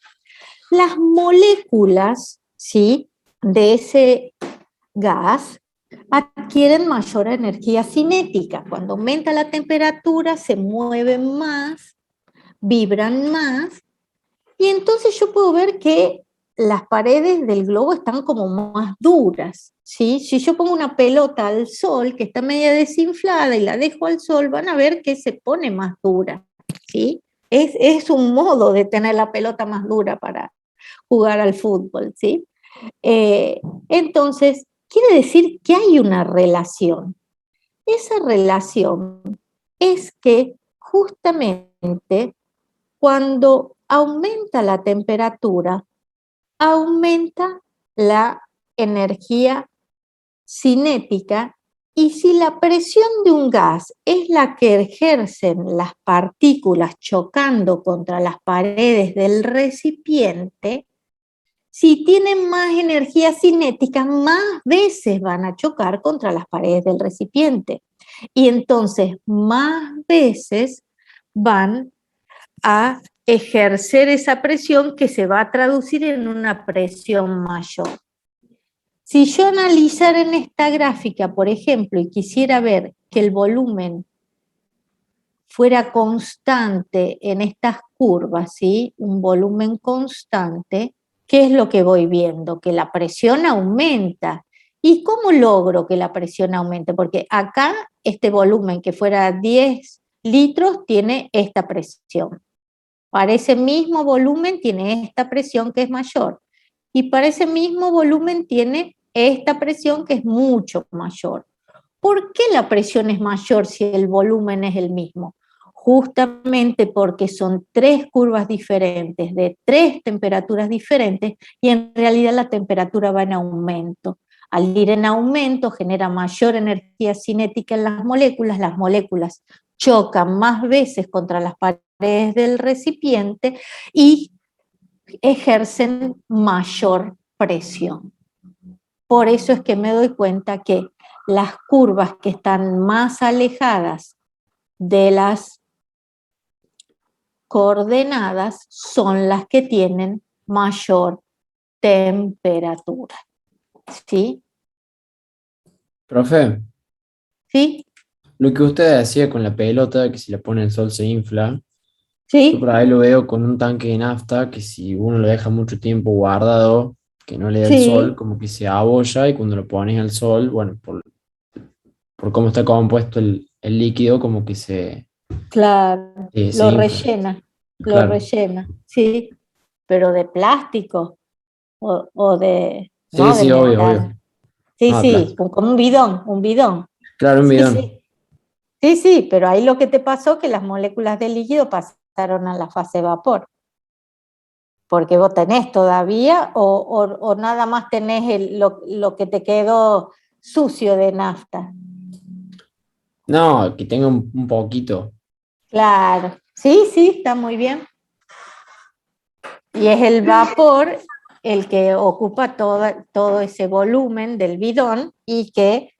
Las moléculas, ¿sí?, de ese gas adquieren mayor energía cinética. Cuando aumenta la temperatura se mueven más, vibran más, y entonces yo puedo ver que las paredes del globo están como más duras, ¿sí? Si yo pongo una pelota al sol que está media desinflada y la dejo al sol, van a ver que se pone más dura, ¿sí? Es un modo de tener la pelota más dura para jugar al fútbol, ¿sí? Entonces, quiere decir que hay una relación. Esa relación es que justamente cuando aumenta la temperatura, aumenta la energía cinética, y si la presión de un gas es la que ejercen las partículas chocando contra las paredes del recipiente, si tienen más energía cinética, más veces van a chocar contra las paredes del recipiente. Y entonces más veces van a ejercer esa presión que se va a traducir en una presión mayor. Si yo analizara en esta gráfica, por ejemplo, y quisiera ver que el volumen fuera constante en estas curvas, ¿sí? Un volumen constante, ¿qué es lo que voy viendo? Que la presión aumenta. ¿Y cómo logro que la presión aumente? Porque acá este volumen que fuera 10 litros tiene esta presión. Para ese mismo volumen tiene esta presión que es mayor. Y para ese mismo volumen tiene esta presión que es mucho mayor. ¿Por qué la presión es mayor si el volumen es el mismo? Justamente porque son tres curvas diferentes, de tres temperaturas diferentes, y en realidad la temperatura va en aumento. Al ir en aumento genera mayor energía cinética en las moléculas chocan más veces contra las paredes del recipiente y ejercen mayor presión. Por eso es que me doy cuenta que las curvas que están más alejadas de las coordenadas son las que tienen mayor temperatura. ¿Sí? Profe, ¿Sí? lo que usted decía con la pelota, que si la pone el sol se infla, yo ¿Sí? por ahí lo veo con un tanque de nafta, que si uno lo deja mucho tiempo guardado, que no le da el sol, Sí, como que se abolla y cuando lo pones al sol, bueno, por cómo está compuesto el líquido, como que claro, se infla. lo Claro. rellena, sí, pero de plástico o de, Sí, no de sí, obvio, obvio. metal. Sí, No, de sí, plástico. como un bidón. Claro, un Sí, bidón. sí. Sí, sí, pero ahí lo que te pasó es que las moléculas del líquido pasaron a la fase de vapor, porque vos tenés todavía o nada más tenés lo que te quedó sucio de nafta. No, que tenga un poquito. Claro, sí, sí, está muy bien. Y es el vapor el que ocupa todo ese volumen del bidón y que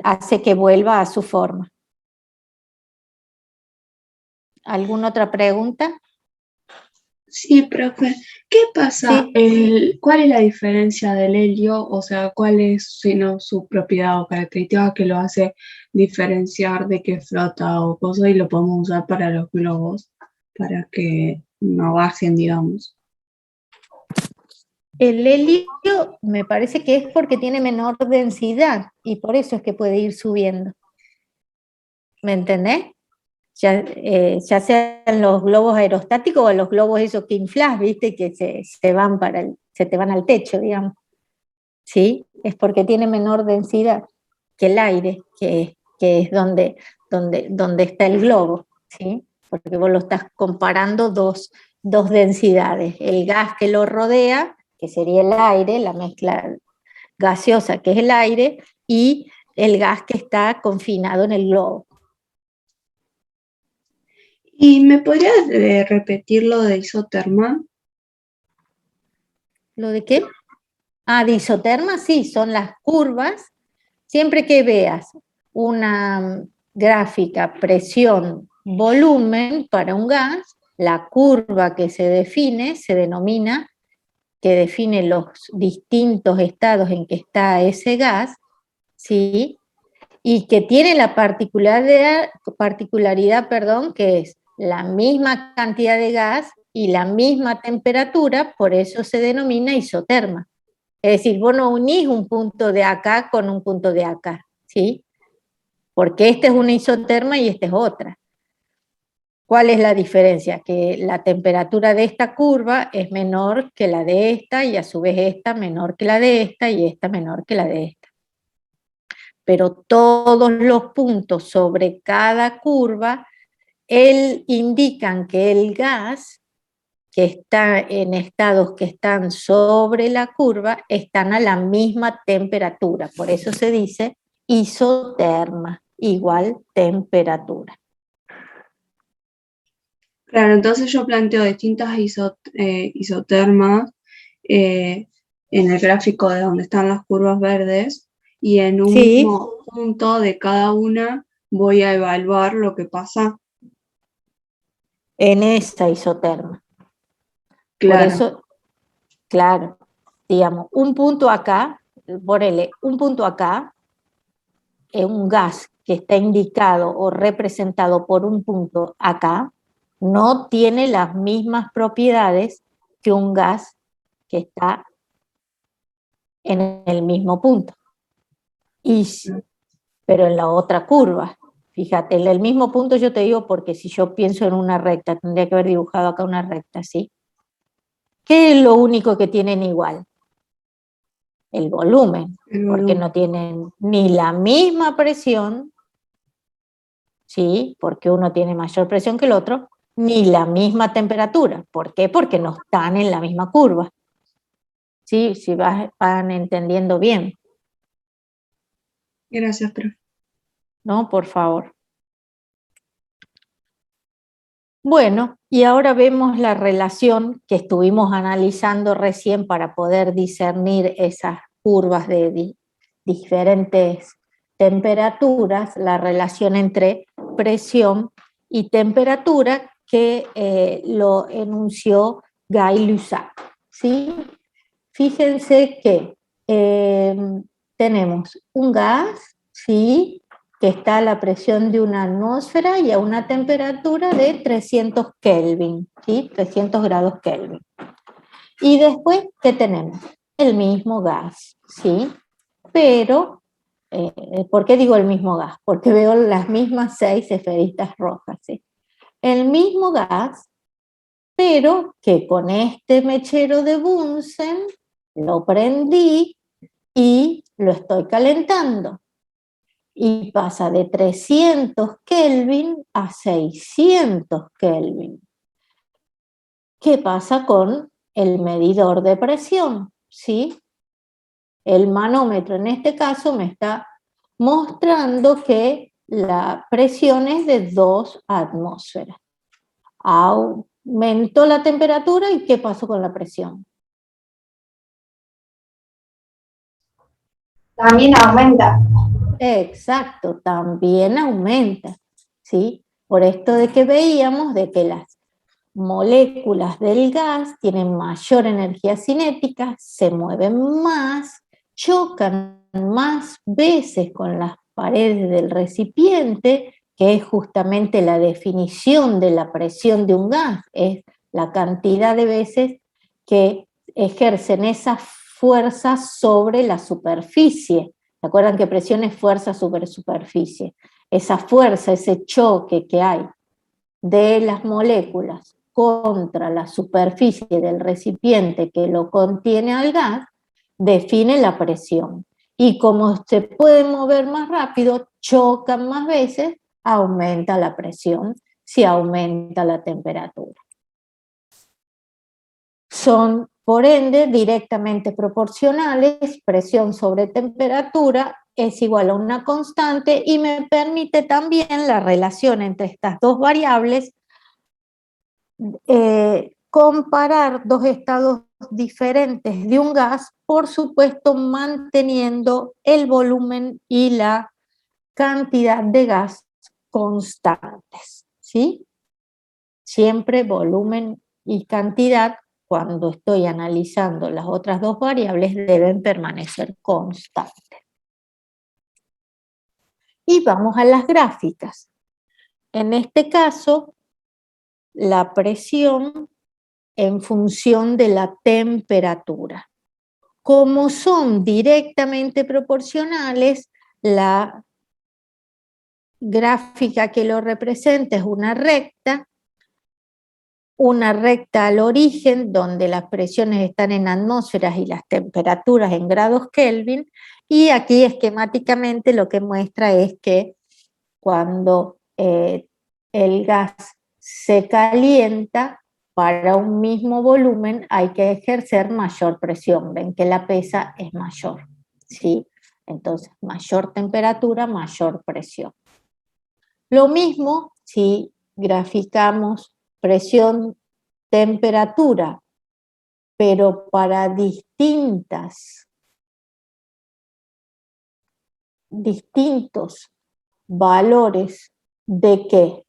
hace que vuelva a su forma. ¿Alguna otra pregunta? Sí, profe, ¿qué pasa? Sí. ¿Cuál es la diferencia del helio? O sea, ¿cuál es sino su propiedad o característica que lo hace diferenciar de que flota o cosa y lo podemos usar para los globos para que no bajen, digamos? El helio me parece que es porque tiene menor densidad y por eso es que puede ir subiendo. ¿Me entendés? Ya sean los globos aerostáticos o los globos esos que inflás, ¿viste? Que se van se te van al techo, digamos. ¿Sí? Es porque tiene menor densidad que el aire, que es donde está el globo, ¿sí? Porque vos lo estás comparando dos densidades, el gas que lo rodea, que sería el aire, la mezcla gaseosa que es el aire, y el gas que está confinado en el globo. ¿Y me podrías repetir lo de isoterma? ¿Lo de qué? Ah, de isoterma, sí, son las curvas. Siempre que veas una gráfica presión, volumen para un gas, la curva que se define se denomina que define los distintos estados en que está ese gas, ¿sí? Y que tiene la particularidad, que es la misma cantidad de gas y la misma temperatura, por eso se denomina isoterma. Es decir, vos no unís un punto de acá con un punto de acá, ¿sí? Porque este es una isoterma y esta es otra. ¿Cuál es la diferencia? Que la temperatura de esta curva es menor que la de esta, y a su vez esta menor que la de esta, y esta menor que la de esta. Pero todos los puntos sobre cada curva indican que el gas que está en estados que están sobre la curva están a la misma temperatura. Por eso se dice isoterma, igual temperatura. Claro, entonces yo planteo distintas isotermas en el gráfico de donde están las curvas verdes, y en un Sí. mismo punto de cada una voy a evaluar lo que pasa. En esa isoterma. Claro. Por eso, claro, digamos, un punto acá, ponele, un punto acá, es un gas que está indicado o representado por un punto acá, no tiene las mismas propiedades que un gas que está en el mismo punto. Pero en la otra curva, fíjate, en el mismo punto yo te digo porque si yo pienso en una recta, tendría que haber dibujado acá una recta, ¿sí? ¿Qué es lo único que tienen igual? El volumen, porque no tienen ni la misma presión, ¿sí? Porque uno tiene mayor presión que el otro, ni la misma temperatura. ¿Por qué? Porque no están en la misma curva. ¿Sí? Si van entendiendo bien. Gracias, profe. ¿No? Por favor. Bueno, y ahora vemos la relación que estuvimos analizando recién para poder discernir esas curvas de diferentes temperaturas, la relación entre presión y temperatura que lo enunció Gay-Lussac, ¿sí? Fíjense que tenemos un gas, ¿sí?, que está a la presión de una atmósfera y a una temperatura de 300 Kelvin, ¿sí? 300 grados Kelvin. Y después, ¿qué tenemos? El mismo gas, ¿sí? Pero, ¿por qué digo el mismo gas? Porque veo las mismas 6 esferitas rojas, ¿sí? El mismo gas, pero que con este mechero de Bunsen lo prendí y lo estoy calentando. Y pasa de 300 Kelvin a 600 Kelvin. ¿Qué pasa con el medidor de presión? ¿Sí? El manómetro en este caso me está mostrando que la presión es de 2 atmósferas. Aumentó la temperatura y ¿qué pasó con la presión? También aumenta. Exacto, también aumenta, ¿sí? Por esto de que veíamos de que las moléculas del gas tienen mayor energía cinética, se mueven más, chocan más veces con las paredes del recipiente, que es justamente la definición de la presión de un gas, es la cantidad de veces que ejercen esas fuerzas sobre la superficie. ¿Se acuerdan que presión es fuerza sobre superficie? Esa fuerza, ese choque que hay de las moléculas contra la superficie del recipiente que lo contiene al gas, define la presión. Y como se puede mover más rápido, chocan más veces, aumenta la presión si aumenta la temperatura. Son, por ende, directamente proporcionales, presión sobre temperatura es igual a una constante y me permite también la relación entre estas dos variables, comparar dos estados diferentes de un gas, por supuesto manteniendo el volumen y la cantidad de gas constantes, ¿sí? Siempre volumen y cantidad cuando estoy analizando las otras dos variables, deben permanecer constantes. Y vamos a las gráficas. En este caso, la presión en función de la temperatura. Como son directamente proporcionales, la gráfica que lo representa es una recta al origen, donde las presiones están en atmósferas y las temperaturas en grados Kelvin, y aquí esquemáticamente lo que muestra es que cuando el gas se calienta, para un mismo volumen hay que ejercer mayor presión. Ven que la pesa es mayor, ¿sí? Entonces, mayor temperatura, mayor presión. Lo mismo si graficamos presión, temperatura, pero para distintos valores de ¿qué?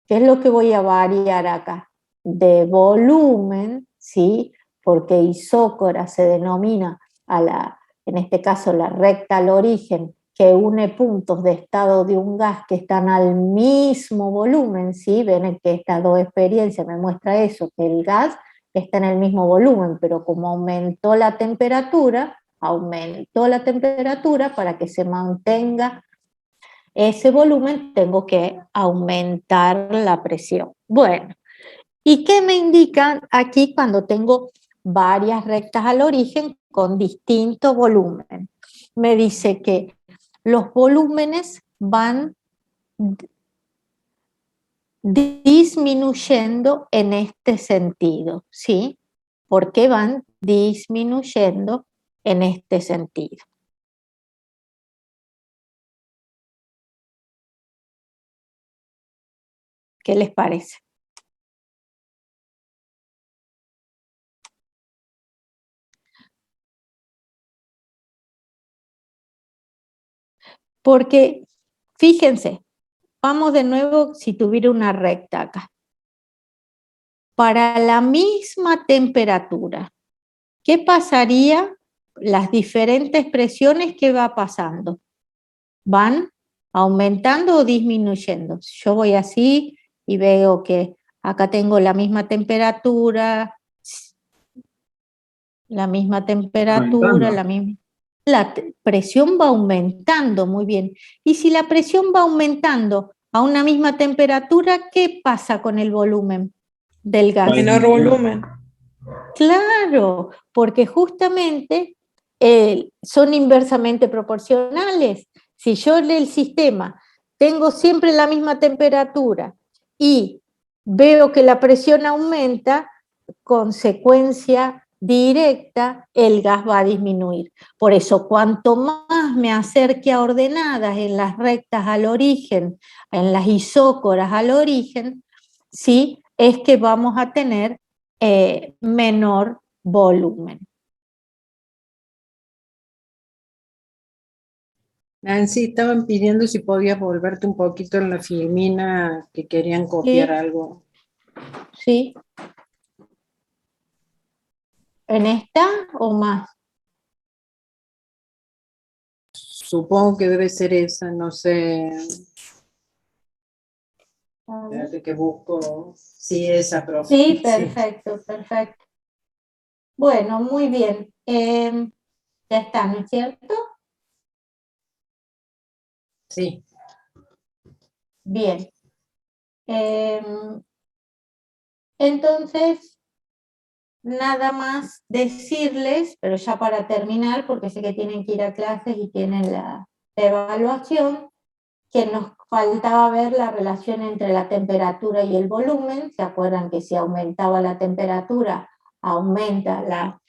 ¿Qué es lo que voy a variar acá? De volumen, ¿sí? Porque isócora se denomina en este caso la recta al origen, que une puntos de estado de un gas que están al mismo volumen, ¿sí? Ven que estas dos experiencias me muestra eso, que el gas está en el mismo volumen, pero como aumentó la temperatura para que se mantenga ese volumen, tengo que aumentar la presión. Bueno, ¿y qué me indican aquí cuando tengo varias rectas al origen con distinto volumen? Me dice que los volúmenes van disminuyendo en este sentido, ¿sí? ¿Por qué van disminuyendo en este sentido? ¿Qué les parece? Porque, fíjense, vamos de nuevo si tuviera una recta acá. Para la misma temperatura, ¿qué pasaría? Las diferentes presiones, ¿qué va pasando? ¿Van aumentando o disminuyendo? Yo voy así y veo que acá tengo la misma temperatura, la misma presión va aumentando, muy bien. Y si la presión va aumentando a una misma temperatura, ¿qué pasa con el volumen del gas? Menor volumen. Claro, porque justamente son inversamente proporcionales. Si yo en el sistema tengo siempre la misma temperatura y veo que la presión aumenta, consecuencia directa, el gas va a disminuir. Por eso, cuanto más me acerque a ordenadas en las rectas al origen, en las isócoras al origen, sí, es que vamos a tener menor volumen. Nancy, estaban pidiendo si podías volverte un poquito en la filmina, que querían copiar Sí. algo. ¿Sí? ¿En esta o más? Supongo que debe ser esa, no sé. Espérate que busco. Sí, esa, profe. Sí, perfecto, perfecto. Bueno, muy bien. Ya está, ¿no es cierto? Sí. Bien. Entonces, nada más decirles, pero ya para terminar, porque sé que tienen que ir a clases y tienen la evaluación, que nos faltaba ver la relación entre la temperatura y el volumen. ¿Se acuerdan que si aumentaba la temperatura, aumenta la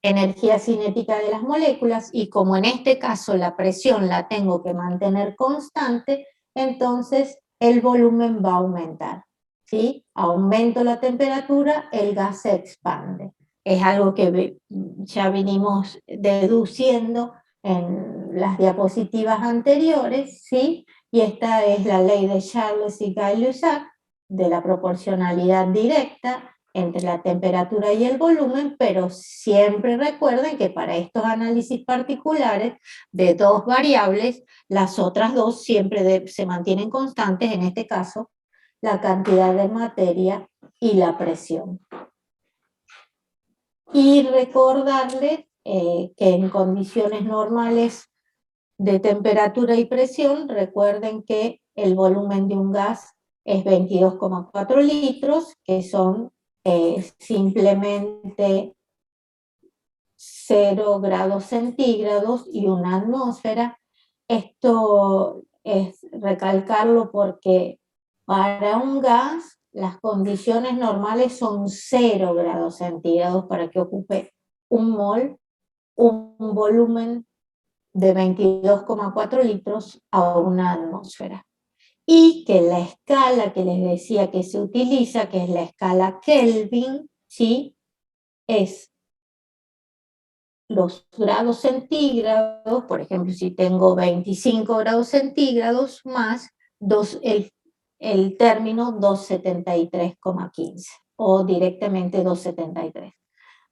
energía cinética de las moléculas? Y como en este caso la presión la tengo que mantener constante, entonces el volumen va a aumentar, ¿sí? Aumento la temperatura, el gas se expande. Es algo que ya vinimos deduciendo en las diapositivas anteriores, ¿sí? Y esta es la ley de Charles y Gay-Lussac de la proporcionalidad directa, entre la temperatura y el volumen, pero siempre recuerden que para estos análisis particulares de dos variables, las otras dos siempre se mantienen constantes, en este caso, la cantidad de materia y la presión. Y recordarles que en condiciones normales de temperatura y presión, recuerden que el volumen de un gas es 22,4 litros, que son simplemente 0 grados centígrados y una atmósfera. Esto es recalcarlo porque para un gas las condiciones normales son 0 grados centígrados para que ocupe un mol, un volumen de 22,4 litros a una atmósfera. Y que la escala que les decía que se utiliza, que es la escala Kelvin, ¿sí? Es los grados centígrados, por ejemplo, si tengo 25 grados centígrados más el término 273,15 o directamente 273.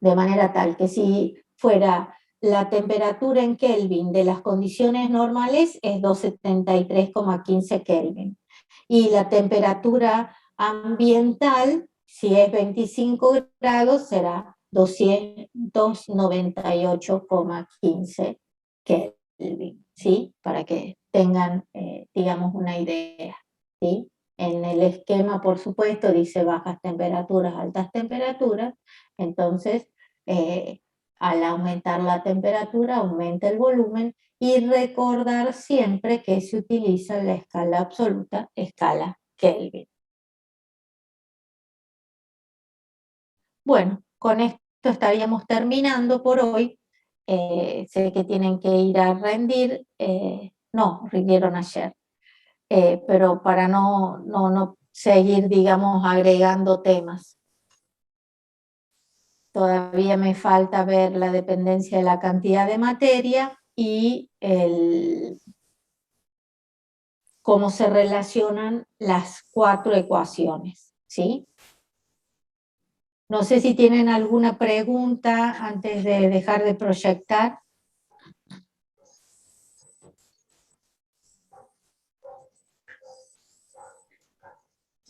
De manera tal que si fuera la temperatura en Kelvin de las condiciones normales es 273,15 Kelvin. Y la temperatura ambiental, si es 25 grados, será 298,15 Kelvin, ¿sí? Para que tengan, digamos, una idea, ¿sí? En el esquema, por supuesto, dice bajas temperaturas, altas temperaturas, entonces, al aumentar la temperatura, aumenta el volumen, y recordar siempre que se utiliza la escala absoluta, escala Kelvin. Bueno, con esto estaríamos terminando por hoy. Sé que tienen que ir a rendir, no, rindieron ayer, pero para no seguir, digamos, agregando temas. Todavía me falta ver la dependencia de la cantidad de materia y cómo se relacionan las 4 ecuaciones, ¿sí? No sé si tienen alguna pregunta antes de dejar de proyectar.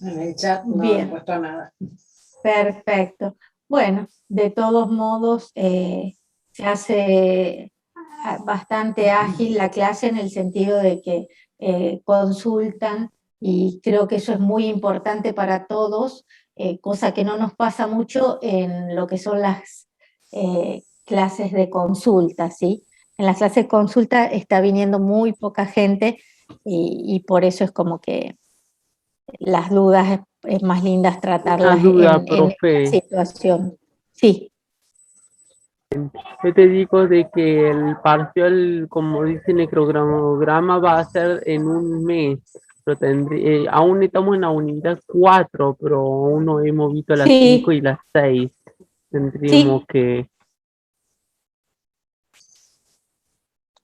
En el chat no Bien. he puesto nada. Perfecto. Bueno, de todos modos, se hace bastante ágil la clase en el sentido de que consultan, y creo que eso es muy importante para todos, cosa que no nos pasa mucho en lo que son las clases de consulta, ¿sí? En las clases de consulta está viniendo muy poca gente y por eso es como que las dudas es más lindas Una tratarlas duda, en esta profe. situación. Sí, Yo te digo de que el parcial, como dice en el cronograma, va a ser en un mes. Pero aún estamos en la unidad 4, pero aún no hemos visto las 5 sí, y las 6. Tendríamos sí, que...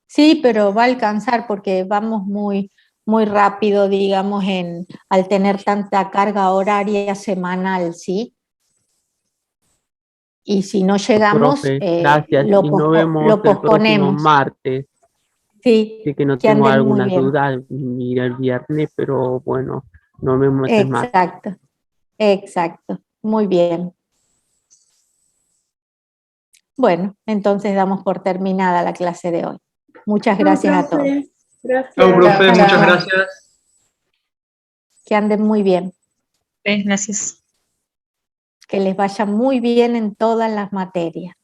sí, pero va a alcanzar porque vamos muy rápido, digamos, al tener tanta carga horaria semanal, ¿sí? Y si no llegamos, Profe, gracias. Y nos vemos lo el próximo posponemos. martes. Sí, Sé que no que tengo anden muy alguna bien. duda ni el viernes, pero bueno, nos vemos el martes. Exacto, exacto. Muy bien. Bueno, entonces damos por terminada la clase de hoy. Muchas gracias a todos. Gracias. Chao, profe, Chao, muchas chao. gracias. Que anden muy bien. Gracias. Que les vaya muy bien en todas las materias.